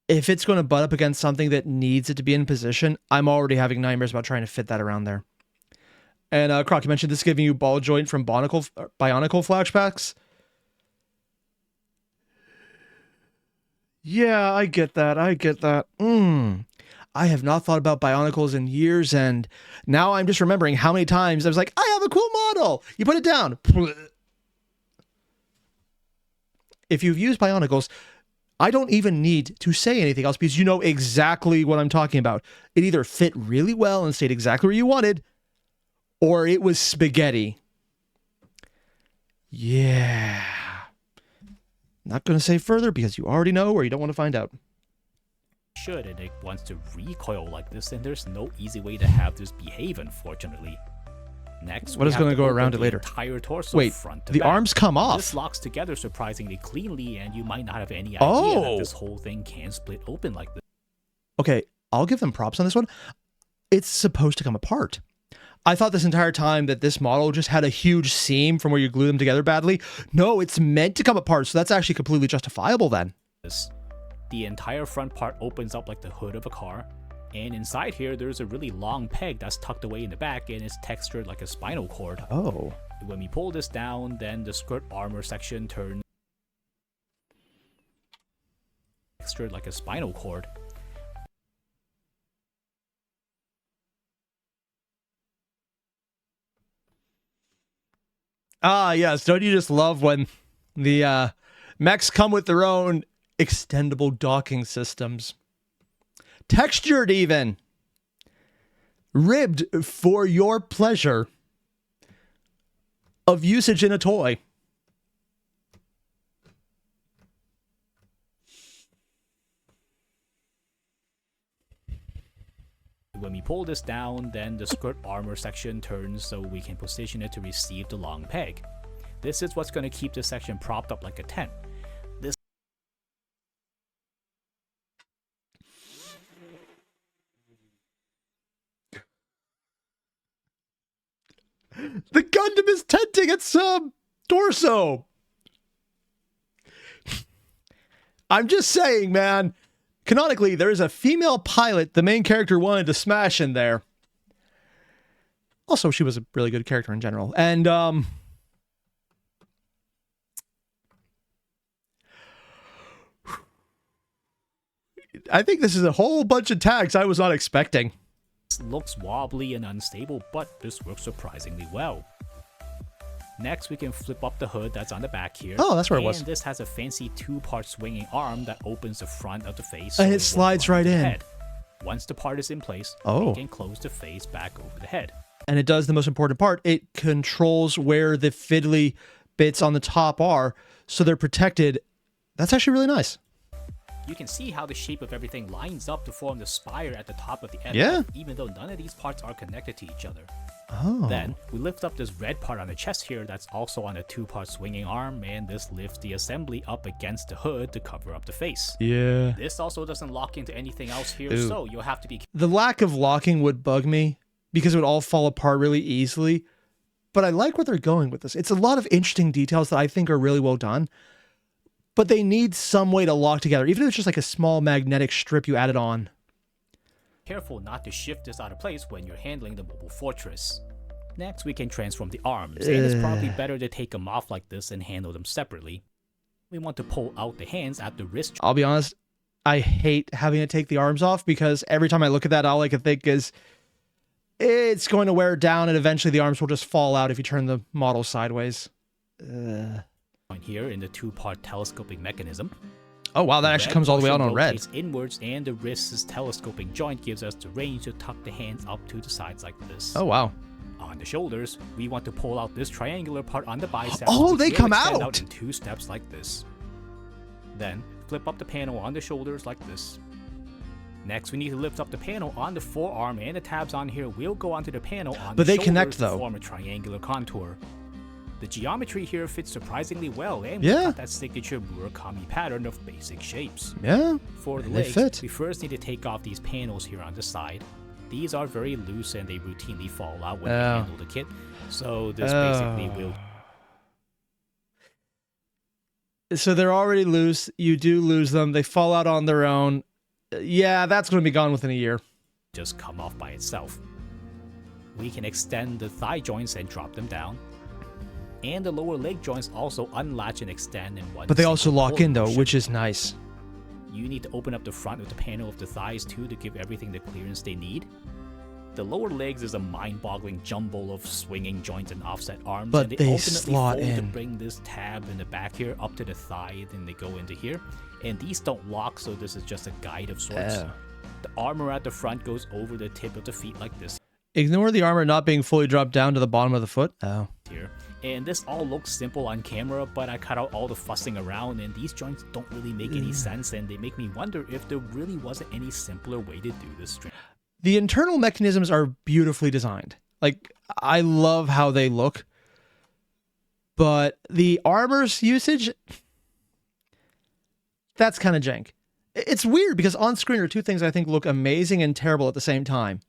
if it's going to butt up against something that needs it to be in position, I'm already having nightmares about trying to fit that around there. And Croc, you mentioned this giving you ball joint from bionicle flashbacks. Yeah, I get that. I have not thought about bionicles in years, and now I'm just remembering how many times I was like, I have a cool model. You put it down. If you've used bionicles, I don't even need to say anything else because you know exactly what I'm talking about. It either fit really well and stayed exactly where you wanted, or it was spaghetti. Yeah. Not going to say further because you already know or you don't want to find out. And it wants to recoil like this, and there's no easy way to have this behave, unfortunately. Next, what is going to go around it later? Entire torso. Wait, front to the back. Arms come off. This locks together surprisingly cleanly, and you might not have any idea that this whole thing can split open like this. Okay, I'll give them props on this one. It's supposed to come apart. I thought this entire time that this model just had a huge seam from where you glue them together badly. No, it's meant to come apart, so that's actually completely justifiable then. The entire front part opens up like the hood of a car, and inside here there's a really long peg that's tucked away in the back and is textured like a spinal cord. When we pull this down, then the skirt armor section turns textured like a spinal cord. Yes. Don't you just love when the mechs come with their own extendable docking systems? Textured even. Ribbed for your pleasure of usage in a toy. When we pull this down, then the skirt armor section turns so we can position it to receive the long peg. This is what's going to keep this section propped up like a tent. The Gundam is tenting its torso. I'm just saying, man. Canonically, there is a female pilot the main character wanted to smash in there. Also, she was a really good character in general. And, I think this is a whole bunch of tags I was not expecting. This looks wobbly and unstable, but this works surprisingly well. Next, we can flip up the hood that's on the back here. Oh, that's where it was. And this has a fancy two-part swinging arm that opens the front of the face. And it slides right in. Head. Once the part is in place, we can close the face back over the head. And it does the most important part. It controls where the fiddly bits on the top are, so they're protected. That's actually really nice. You can see how the shape of everything lines up to form the spire at the top of the head, even though none of these parts are connected to each other. Oh. Then, we lift up this red part on the chest here that's also on a two-part swinging arm, and this lifts the assembly up against the hood to cover up the face. Yeah. This also doesn't lock into anything else here, so you'll have to be... The lack of locking would bug me, because it would all fall apart really easily. But I like where they're going with this. It's a lot of interesting details that I think are really well done. But they need some way to lock together, even if it's just like a small magnetic strip you added on. Careful not to shift this out of place when you're handling the mobile fortress. Next, we can transform the arms, and it's probably better to take them off like this and handle them separately. We want to pull out the hands at the wrist. I'll be honest, I hate having to take the arms off because every time I look at that, all I can think is it's going to wear down and eventually the arms will just fall out if you turn the model sideways. Here in the two-part telescoping mechanism. Oh wow, that actually comes all the way out on red. Inwards, and the wrist's telescoping joint gives us the range to tuck the hands up to the sides like this. Oh wow. On the shoulders, we want to pull out this triangular part on the biceps. Oh, they come out in two steps like this. Then flip up the panel on the shoulders like this. Next, we need to lift up the panel on the forearm, and the tabs on here will go onto the panel on the shoulders connect though to form a triangular contour. The geometry here fits surprisingly well, and we got that signature Murakami pattern of basic shapes. Yeah, for the legs, we first need to take off these panels here on the side. These are very loose and they routinely fall out when you handle the kit, so this basically will... So they're already loose, you do lose them, they fall out on their own. Yeah, that's going to be gone within a year. Just come off by itself. We can extend the thigh joints and drop them down. And the lower leg joints also unlatch and extend in one. But they also lock in though, which is nice. You need to open up the front of the panel of the thighs too to give everything the clearance they need. The lower legs is a mind-boggling jumble of swinging joints and offset arms, but and they ultimately slot fold in to bring this tab in the back here up to the thigh, then they go into here. And these don't lock, so this is just a guide of sorts. The armor at the front goes over the tip of the feet like this. Ignore the armor not being fully dropped down to the bottom of the foot. Here. And this all looks simple on camera, but I cut out all the fussing around, and these joints don't really make any sense, and they make me wonder if there really wasn't any simpler way to do this. The internal mechanisms are beautifully designed. Like, I love how they look. But the armor's usage, that's kind of jank. It's weird because on screen are two things I think look amazing and terrible at the same time.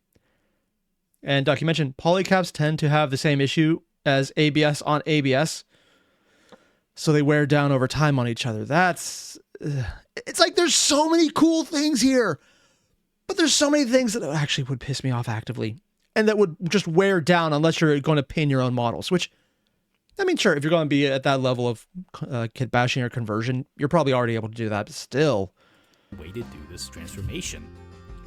And Doc, you mentioned polycaps tend to have the same issue as ABS on ABS. So they wear down over time on each other. That's... it's like there's so many cool things here. But there's so many things that actually would piss me off actively. And that would just wear down unless you're going to pin your own models. Which, I mean, sure, if you're going to be at that level of kit bashing or conversion, you're probably already able to do that. But still... way to do this transformation.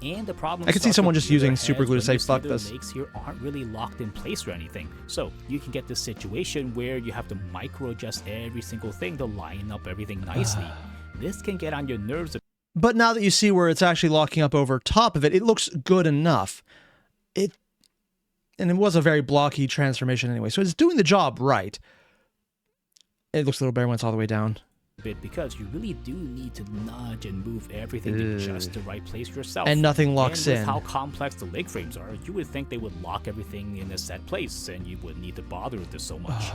And the problem I could see someone just using super glue to say fuck this. The legs here aren't really locked in place or anything, so you can get this situation where you have to micro adjust every single thing to line up everything nicely. This can get on your nerves. But now that you see where it's actually locking up over top of it, it looks good enough. And it was a very blocky transformation anyway, so it's doing the job right. It looks a little better when it's all the way down. Bit because you really do need to nudge and move everything to just the right place yourself. And nothing locks in. In. How complex the leg frames are, you would think they would lock everything in a set place, and you wouldn't need to bother with this so much.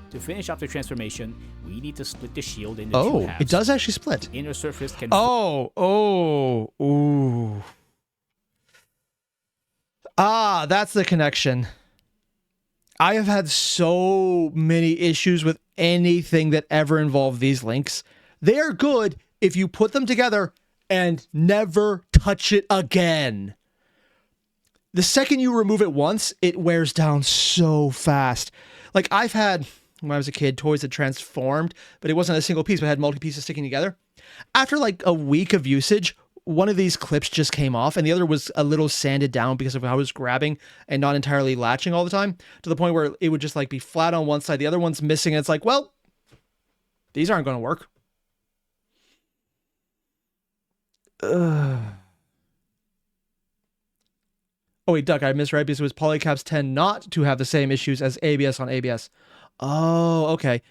To finish off the transformation, we need to split the shield into two halves. It does actually split. The inner surface can... Ooh. Ah, that's the connection. I have had so many issues with anything that ever involved these links. They are good if you put them together and never touch it again. The second you remove it once, it wears down so fast. Like I've had, when I was a kid, toys that transformed, but it wasn't a single piece, but had multiple pieces sticking together. After like a week of usage, one of these clips just came off and the other was a little sanded down because of how I was grabbing and not entirely latching all the time, to the point where it would just like be flat on one side, the other one's missing, and it's like, well, these aren't going to work. Oh wait, Duck, I misread because it was polycaps tend not to have the same issues as ABS on ABS. Oh, okay.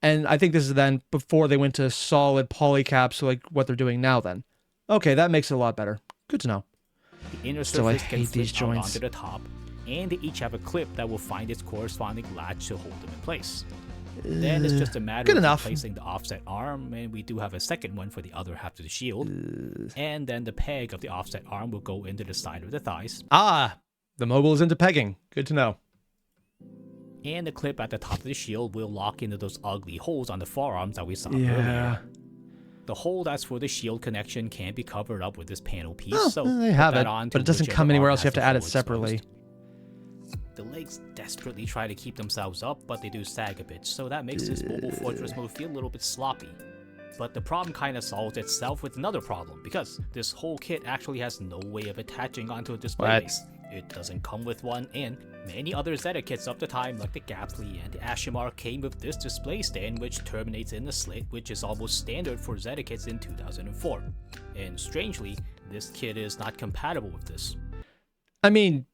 And I think this is then before they went to solid polycaps, so like what they're doing now then. Okay, that makes it a lot better. Good to know. The inner Still, I surface can hate these flip out joints. onto the top, and they each have a clip that will find its corresponding latch to hold them in place. Then it's just a matter good of enough. replacing the offset arm, and we do have a second one for the other half of the shield. And then the peg of the offset arm will go into the side of the thighs. Ah, the mobile is into pegging. Good to know. And the clip at the top of the shield will lock into those ugly holes on the forearms that we saw Yeah. earlier. The hole that's for the shield connection can be covered up with this panel piece, Oh, so they put have that it, on but to it doesn't whichever come anywhere arm else. You has have to the add it hole separately. exposed. The legs desperately try to keep themselves up, but they do sag a bit, so that makes this mobile fortress mode feel a little bit sloppy. But the problem kind of solves itself with another problem, because this whole kit actually has no way of attaching onto a display What? base. It doesn't come with one, and many other Zeta kits of the time, like the Gaply and the Ashimar, came with this display stand which terminates in a slit, which is almost standard for Zeta kits in 2004. And strangely, this kit is not compatible with this. I mean,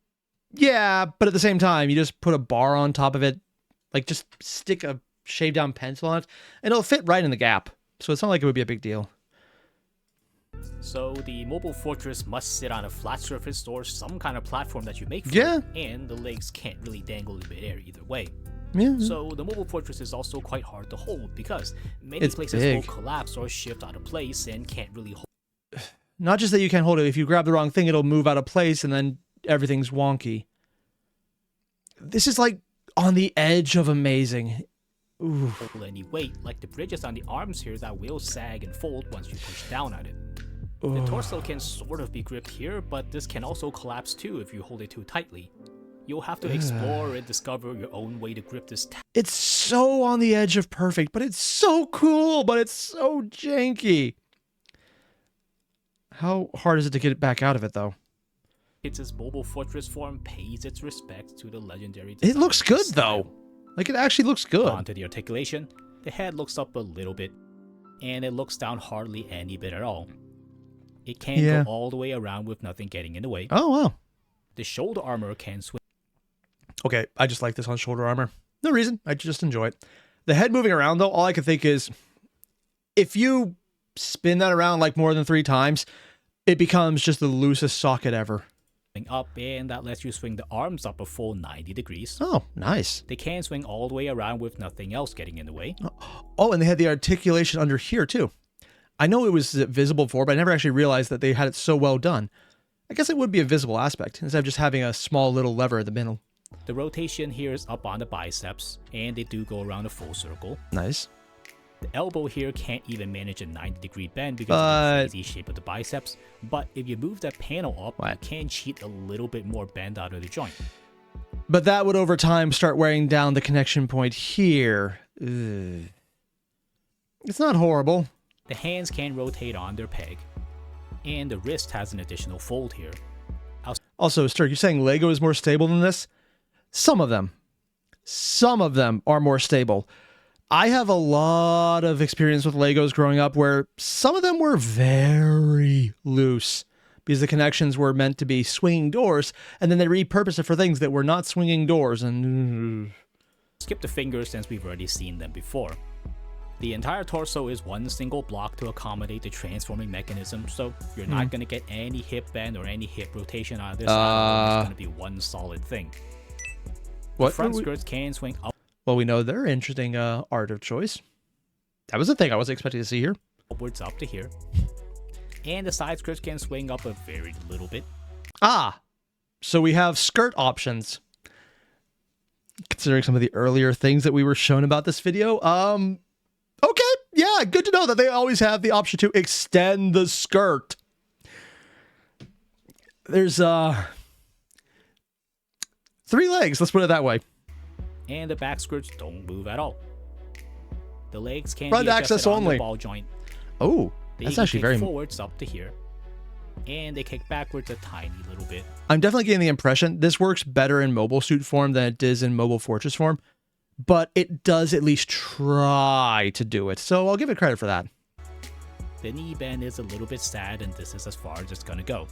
yeah, but at the same time, you just put a bar on top of it, like just stick a shaved down pencil on it, and it'll fit right in the gap. So it's not like it would be a big deal. So the mobile fortress must sit on a flat surface or some kind of platform that you make for Yeah. it, and the legs can't really dangle in midair either way. Yeah. So the mobile fortress is also quite hard to hold because many It's places big. will collapse or shift out of place and can't really hold. Not just that you can't hold it. If you grab the wrong thing, it'll move out of place and then everything's wonky. This is like on the edge of amazing. Ooh. Any weight, like the bridges on the arms here that will sag and fold once you push down on it. The torso can sort of be gripped here, but this can also collapse too if you hold it too tightly. You'll have to explore and discover your own way to grip this. It's so on the edge of perfect, but it's so cool, but it's so janky. How hard is it to get it back out of it, though? Its mobile fortress form pays its respects to the legendary. It looks design good, style. though. Like, it actually looks good. Onto the articulation, the head looks up a little bit, and it looks down hardly any bit at all. It can go all the way around with nothing getting in the way. Oh, wow. The shoulder armor can swing. Okay, I just like this on shoulder armor. No reason, I just enjoy it. The head moving around, though, all I can think is, if you spin that around like more than 3 times, it becomes just the loosest socket ever. Up, and that lets you swing the arms up a full 90 degrees. Oh, nice. They can swing all the way around with nothing else getting in the way. Oh, and they had the articulation under here, too. I know it was visible before, but I never actually realized that they had it so well done. I guess it would be a visible aspect, instead of just having a small little lever in the middle. The rotation here is up on the biceps, and they do go around a full circle. Nice. The elbow here can't even manage a 90-degree bend because of the crazy shape of the biceps, but if you move that panel up, you can cheat a little bit more bend out of the joint. But that would over time start wearing down the connection point here. Ugh. It's not horrible. The hands can rotate on their peg, and the wrist has an additional fold here. Also, Sturk, you're saying Lego is more stable than this? Some of them. Some of them are more stable. I have a lot of experience with Legos growing up where some of them were very loose because the connections were meant to be swinging doors, and then they repurposed it for things that were not swinging doors, and... Skip the fingers since we've already seen them before. The entire torso is one single block to accommodate the transforming mechanism, so you're not going to get any hip bend or any hip rotation out of this. It's going to be one solid thing. What? The front skirts can swing up. Well, we know they're interesting art of choice. That was the thing I wasn't expecting to see here. Upwards up to here. And the side skirts can swing up a very little bit. Ah, so we have skirt options. considering some of the earlier things that we were shown about this video. Okay, yeah, good to know that they always have the option to extend the skirt. There's 3 legs, let's put it that way. And the back skirts don't move at all. The legs can front be adjusted access on only. The ball joint. Oh, that's actually very forwards up to here, and they kick backwards a tiny little bit. I'm definitely getting the impression this works better in mobile suit form than it does in mobile fortress form, but it does at least try to do it, so I'll give it credit for that. The knee bend is a little bit sad, and this is as far as it's gonna go.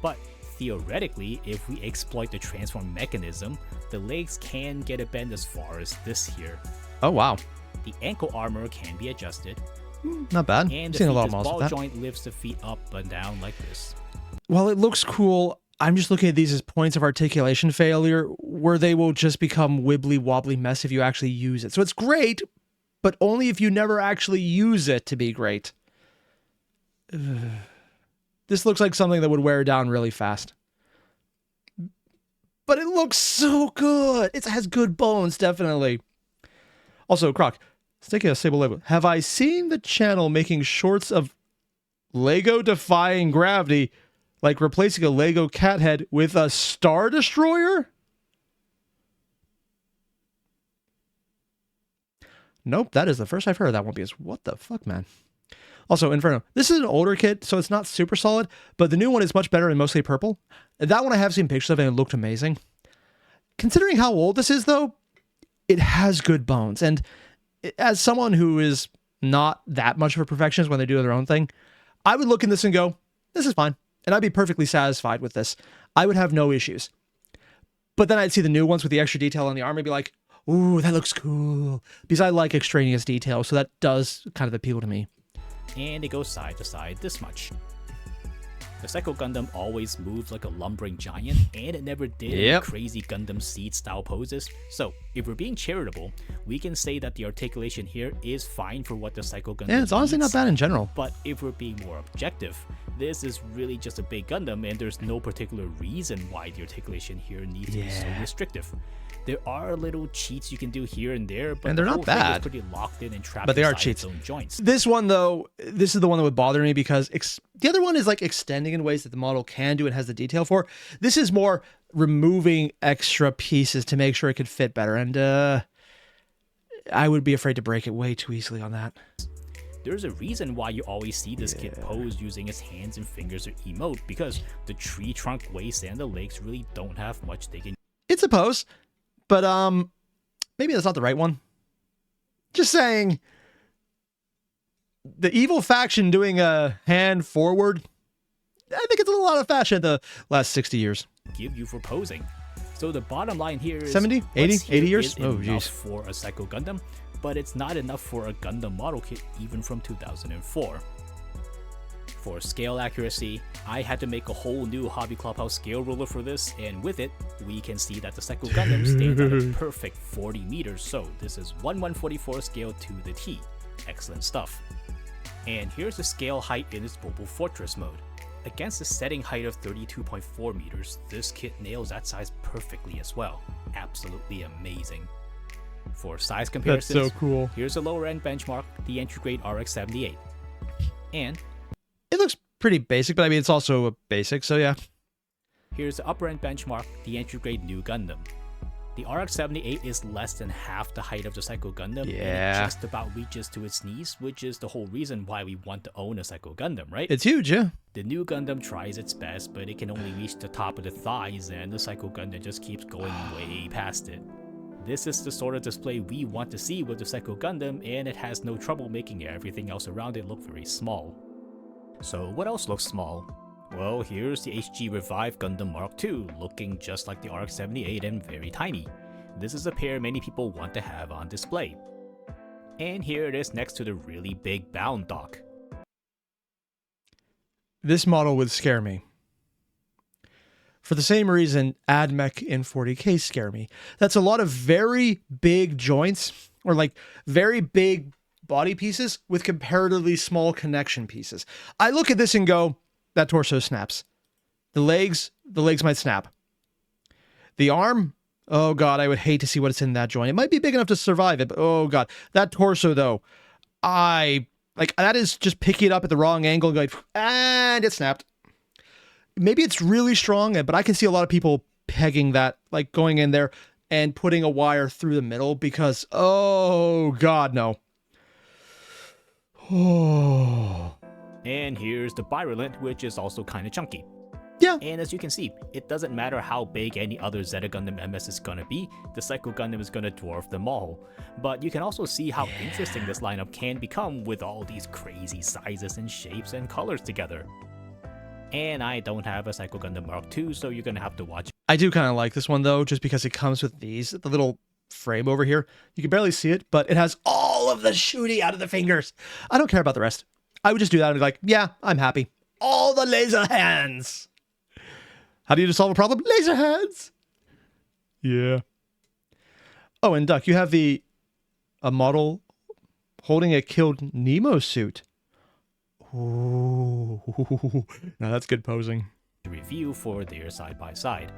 But theoretically, if we exploit the transform mechanism, the legs can get a bend as far as this here. Oh wow. The ankle armor can be adjusted. Not bad. And the seen a lot of feet models ball joint lifts the feet up and down like this. While it looks cool, I'm just looking at these as points of articulation failure where they will just become wibbly wobbly mess if you actually use it. So it's great, but only if you never actually use it to be great. This looks like something that would wear down really fast. But it looks so good. It has good bones, definitely. Also, Croc, sticking a stable label. Have I seen the channel making shorts of Lego defying gravity, like replacing a Lego cat head with a Star Destroyer? Nope, that is the first I've heard of that one, because what the fuck, man? Also, Inferno. This is an older kit, so it's not super solid, but the new one is much better and mostly purple. That one I have seen pictures of and it looked amazing. Considering how old this is, though, it has good bones. And as someone who is not that much of a perfectionist when they do their own thing, I would look in this and go, this is fine. And I'd be perfectly satisfied with this. I would have no issues. But then I'd see the new ones with the extra detail on the arm and be like, ooh, that looks cool. Because I like extraneous detail, so that does kind of appeal to me. And it goes side to side this much. The Psycho Gundam always moves like a lumbering giant, and it never did any crazy Gundam Seed style poses. So, if we're being charitable, we can say that the articulation here is fine for what the Psycho Gundam it's honestly needs. not bad in general. But if we're being more objective, this is really just a big Gundam, and there's no particular reason why the articulation here needs to be so restrictive. There are little cheats you can do here and there, but they're not bad. Is pretty locked in and trapped but they are inside cheats. its own joints. This one, though, this is the one that would bother me because the other one is like extending in ways that the model can do and has the detail for. This is more removing extra pieces to make sure it could fit better, and I would be afraid to break it way too easily on that. There's a reason why you always see this kid pose using his hands and fingers or emote, because the tree trunk, waist, and the legs really don't have much they can. It's a pose. But maybe that's not the right one. Just saying, the evil faction doing a hand forward, I think it's a little out of fashion the last 60 years. Give you for posing. So the bottom line here is 70, 80, 80 years? Oh, geez. For a Psycho Gundam, but it's not enough for a Gundam model kit even from 2004. For scale accuracy, I had to make a whole new Hobby Clubhouse scale ruler for this, and with it, we can see that the Psycho Gundam stands at a perfect 40 meters, so this is 1/144 scale to the T. Excellent stuff. And here's the scale height in its mobile fortress mode. Against a setting height of 32.4 meters, this kit nails that size perfectly as well. Absolutely amazing. For size comparisons, that's so cool. Here's a lower end benchmark, the entry grade RX-78. And it looks pretty basic, but I mean, it's also a basic, so yeah. Here's the upper end benchmark, the entry grade New Gundam. The RX-78 is less than half the height of the Psycho Gundam, and it just about reaches to its knees, which is the whole reason why we want to own a Psycho Gundam, right? It's huge, yeah. The New Gundam tries its best, but it can only reach the top of the thighs, and the Psycho Gundam just keeps going way past it. This is the sort of display we want to see with the Psycho Gundam, and it has no trouble making everything else around it look very small. So what else looks small? Well, here's the HG Revive Gundam Mark II, looking just like the RX-78 and very tiny. This is a pair many people want to have on display. And here it is next to the really big Bound dock. This model would scare me. For the same reason AdMech in 40K scare me. That's a lot of very big joints, or like very big body pieces with comparatively small connection pieces. I look at this and go, that torso snaps. The legs might snap. The arm, Oh, God, I would hate to see what's in that joint. It might be big enough to survive it, but oh, God. That torso, though, that is just picking it up at the wrong angle and going, and it snapped. Maybe it's really strong, but I can see a lot of people pegging that, like going in there and putting a wire through the middle because, oh, God, no. Oh. And here's the Virulent, which is also kind of chunky. Yeah. And as you can see, it doesn't matter how big any other Zeta Gundam MS is gonna be, the Psycho Gundam is gonna dwarf them all. But you can also see how interesting this lineup can become with all these crazy sizes and shapes and colors together. And I don't have a Psycho Gundam Mark II, so you're gonna have to watch. I do kind of like this one though, just because it comes with the little frame over here. You can barely see it, but it has all of the shooting out of the fingers. I don't care about the rest. I would just do that and be like, yeah, I'm happy. All the laser hands. How do you solve a problem? Laser hands. Yeah. Oh, and Duck, you have a model holding a killed Nemo suit. Ooh. Now that's good posing. Review for their side-by-side.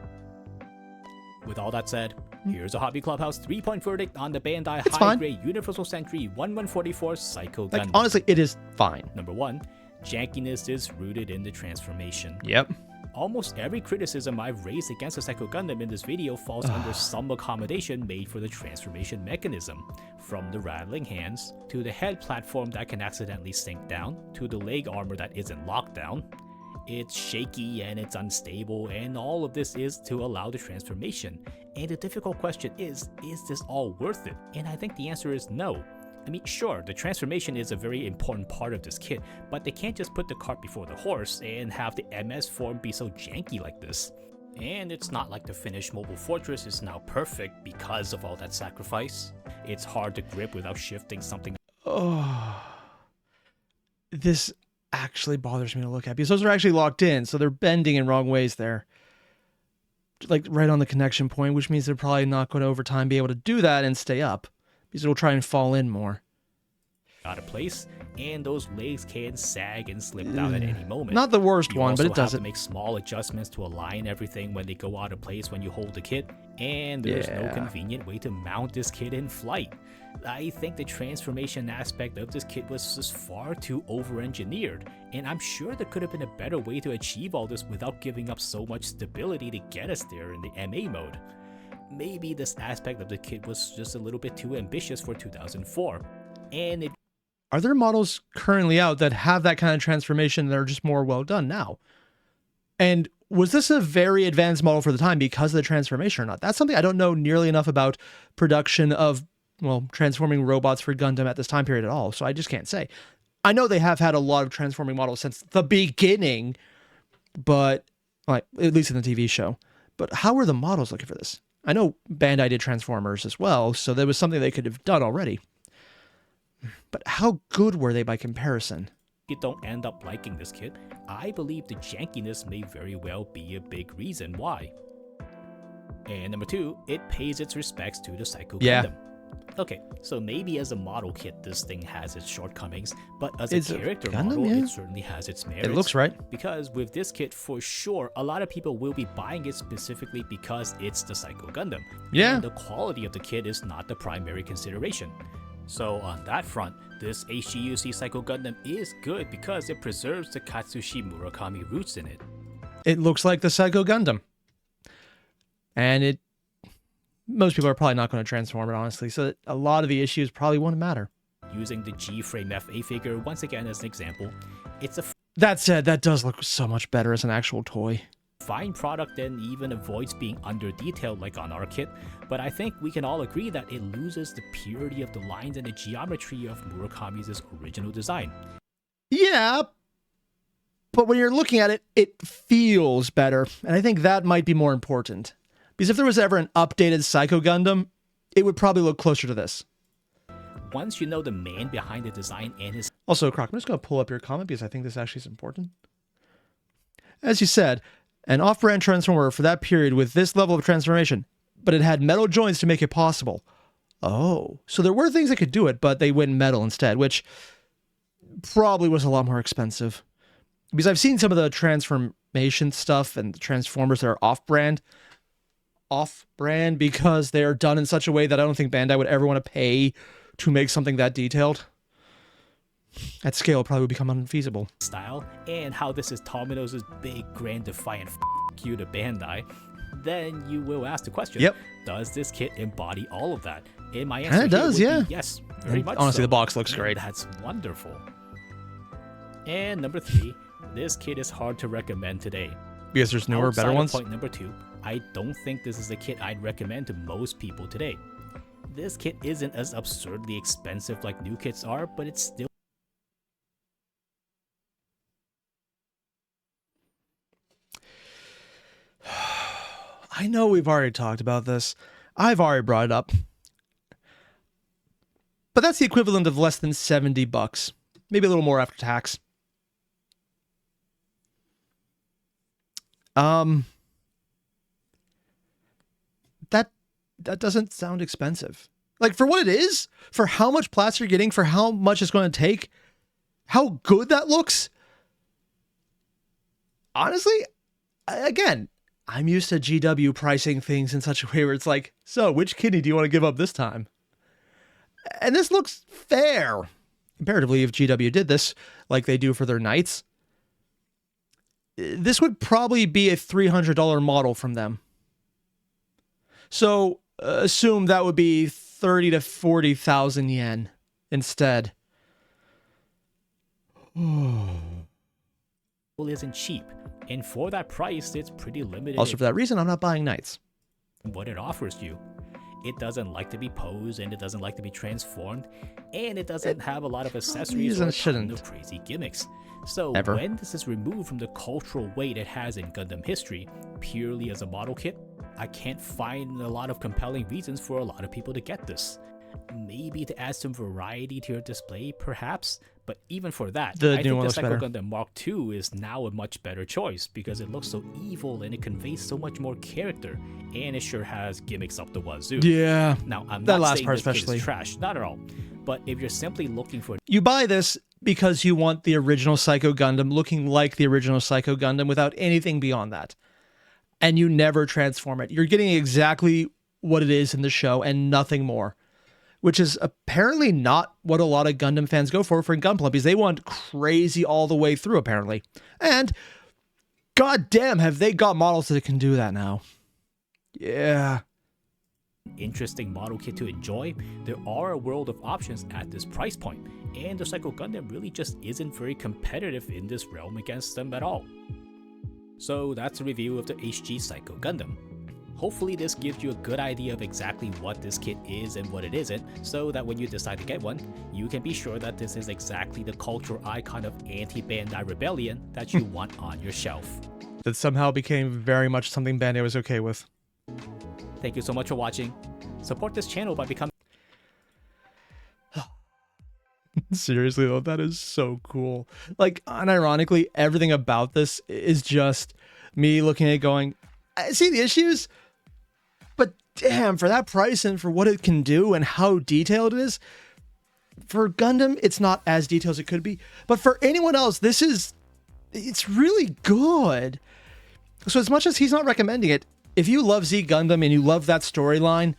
With all that said, here's a Hobby Clubhouse 3-point verdict on the Bandai high-grade Universal Sentry 1144 Psycho Gundam. Honestly, it is fine. Number 1, jankiness is rooted in the transformation. Yep. Almost every criticism I've raised against the Psycho Gundam in this video falls under some accommodation made for the transformation mechanism. From the rattling hands, to the head platform that can accidentally sink down, to the leg armor that isn't locked down. It's shaky and it's unstable, and all of this is to allow the transformation. And the difficult question is this all worth it? And I think the answer is no. I mean, sure, the transformation is a very important part of this kit, but they can't just put the cart before the horse and have the MS form be so janky like this. And it's not like the finished Mobile Fortress is now perfect because of all that sacrifice. It's hard to grip without shifting something. Oh, this actually bothers me to look at because those are actually locked in, so they're bending in wrong ways there. Like right on the connection point, which means they're probably not going to over time be able to do that and stay up. Because it'll try and fall in more. Out of place, and those legs can sag and slip down at any moment. Not the worst one, but it does it. You also have to make small adjustments to align everything when they go out of place when you hold the kit, and there's no convenient way to mount this kit in flight. I think the transformation aspect of this kit was just far too over-engineered, and I'm sure there could have been a better way to achieve all this without giving up so much stability to get us there in the MA mode. Maybe this aspect of the kit was just a little bit too ambitious for 2004. And are there models currently out that have that kind of transformation that are just more well done now? And was this a very advanced model for the time because of the transformation or not? That's something I don't know nearly enough about production of, well, transforming robots for Gundam at this time period at all, so I just can't say. I know they have had a lot of transforming models since the beginning, but, like, at least in the TV show. But how were the models looking for this? I know Bandai did Transformers as well, so there was something they could have done already. But how good were they by comparison? You don't end up liking this kit, I believe the jankiness may very well be a big reason why. And number 2, it pays its respects to the Psycho Gundam. Okay, so maybe as a model kit this thing has its shortcomings, but as a character model it certainly has its merits. It looks right. Because with this kit, for sure, a lot of people will be buying it specifically because it's the Psycho Gundam. Yeah. And the quality of the kit is not the primary consideration. So on that front, this HGUC Psycho Gundam is good because it preserves the Katsushi Murakami roots in it. It looks like the Psycho Gundam. And most people are probably not going to transform it, honestly, so a lot of the issues probably won't matter. Using the G-Frame FA figure once again as an example, it's a... That said, that does look so much better as an actual toy. Fine product and even avoids being under-detailed like on our kit, but I think we can all agree that it loses the purity of the lines and the geometry of Murakami's original design. Yeah, but when you're looking at it, it feels better, and I think that might be more important. Because if there was ever an updated Psycho Gundam, it would probably look closer to this. Once you know the man behind the design and his... Also, Croc, I'm just going to pull up your comment because I think this actually is important. As you said, an off-brand transformer for that period with this level of transformation, but it had metal joints to make it possible. Oh, so there were things that could do it, but they went metal instead, which probably was a lot more expensive. Because I've seen some of the transformation stuff and the transformers that are off-brand. off-brand because they're done in such a way that I don't think Bandai would ever want to pay to make something that detailed. At scale, it probably would become unfeasible. Style, and how this is Tomino's big, grand, defiant you to Bandai, then you will ask the question, does this kit embody all of that? And my answer does, would be yes, very much honestly, so. the box looks great. That's wonderful. And number 3, this kit is hard to recommend today. Because there's newer, better ones? Point number 2, I don't think this is a kit I'd recommend to most people today. This kit isn't as absurdly expensive like new kits are, but it's still I know we've already talked about this. I've already brought it up. But that's the equivalent of less than $70. Maybe a little more after tax. That doesn't sound expensive. Like, for what it is, for how much plastic you're getting, for how much it's going to take, how good that looks. Honestly, again, I'm used to GW pricing things in such a way where it's like, so which kidney do you want to give up this time? And this looks fair. Comparatively, if GW did this like they do for their Knights, this would probably be a $300 model from them. So assume that would be 30 to 40,000 yen instead. isn't cheap, and for that price, it's pretty limited. Also, for that reason, I'm not buying Knights. What it offers you. It doesn't like to be posed, and it doesn't like to be transformed, and it doesn't have a lot of accessories or a ton of crazy gimmicks. So when this is removed from the cultural weight it has in Gundam history, purely as a model kit, I can't find a lot of compelling reasons for a lot of people to get this. Maybe to add some variety to your display, perhaps, but even for that, I think the Psycho Gundam Mark II is now a much better choice because it looks so evil and it conveys so much more character, and it sure has gimmicks up the wazoo. Yeah, now I'm not saying this kit is trash, not at all, but if you're simply looking for... You buy this because you want the original Psycho Gundam looking like the original Psycho Gundam without anything beyond that, and you never transform it. You're getting exactly what it is in the show and nothing more, which is apparently not what a lot of Gundam fans go for gunpla, because they want crazy all the way through, apparently. And goddamn, have they got models that can do that now. Yeah. Interesting model kit to enjoy, there are a world of options at this price point, and the Psycho Gundam really just isn't very competitive in this realm against them at all. So that's a review of the HG Psycho Gundam. Hopefully this gives you a good idea of exactly what this kit is and what it isn't, so that when you decide to get one, you can be sure that this is exactly the cultural icon of anti-Bandai rebellion that you want on your shelf. That somehow became very much something Bandai was okay with. Thank you so much for watching. Support this channel by becoming... Seriously though, that is so cool. Like, unironically, everything about this is just me looking at it going, I see the issues, but damn, for that price and for what it can do and how detailed it is, for Gundam, it's not as detailed as it could be. But for anyone else, it's really good. So as much as he's not recommending it, if you love Z Gundam and you love that storyline,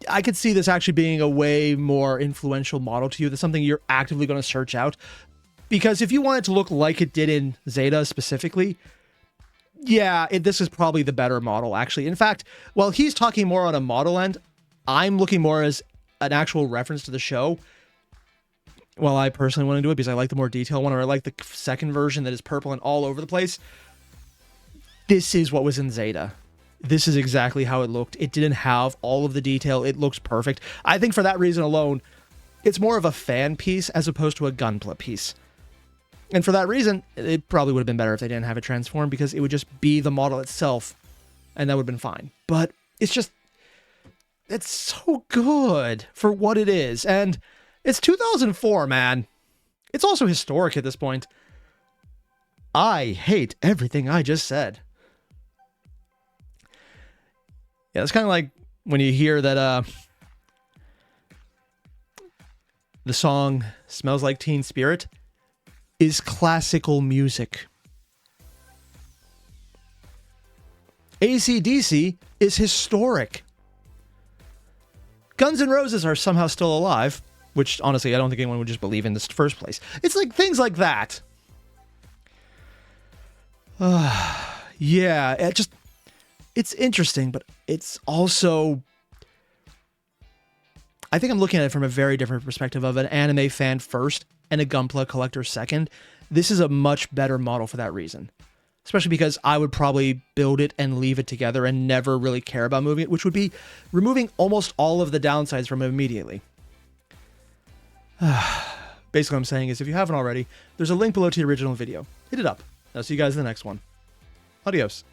I could see this actually being a way more influential model to you. That's something you're actively going to search out. Because if you want it to look like it did in Zeta specifically, yeah, this is probably the better model, actually. In fact, while he's talking more on a model end, I'm looking more as an actual reference to the show. Well, I personally want to do it because I like the more detailed one, or I like the second version that is purple and all over the place. This is what was in Zeta. This is exactly how it looked. It didn't have all of the detail. It looks perfect. I think for that reason alone, it's more of a fan piece as opposed to a gunpla piece. And for that reason, it probably would have been better if they didn't have it transformed, because it would just be the model itself, and that would have been fine. But it's so good for what it is. And it's 2004, man. It's also historic at this point. I hate everything I just said. Yeah, it's kind of like when you hear that the song Smells Like Teen Spirit is classical music. AC/DC is historic. Guns N' Roses are somehow still alive, which honestly I don't think anyone would just believe in this first place. It's like things like that. Yeah, it's interesting, but it's also, I think I'm looking at it from a very different perspective of an anime fan first and a Gunpla collector second. This is a much better model for that reason. Especially because I would probably build it and leave it together and never really care about moving it, which would be removing almost all of the downsides from it immediately. Basically what I'm saying is, if you haven't already, there's a link below to the original video. Hit it up. I'll see you guys in the next one. Adios.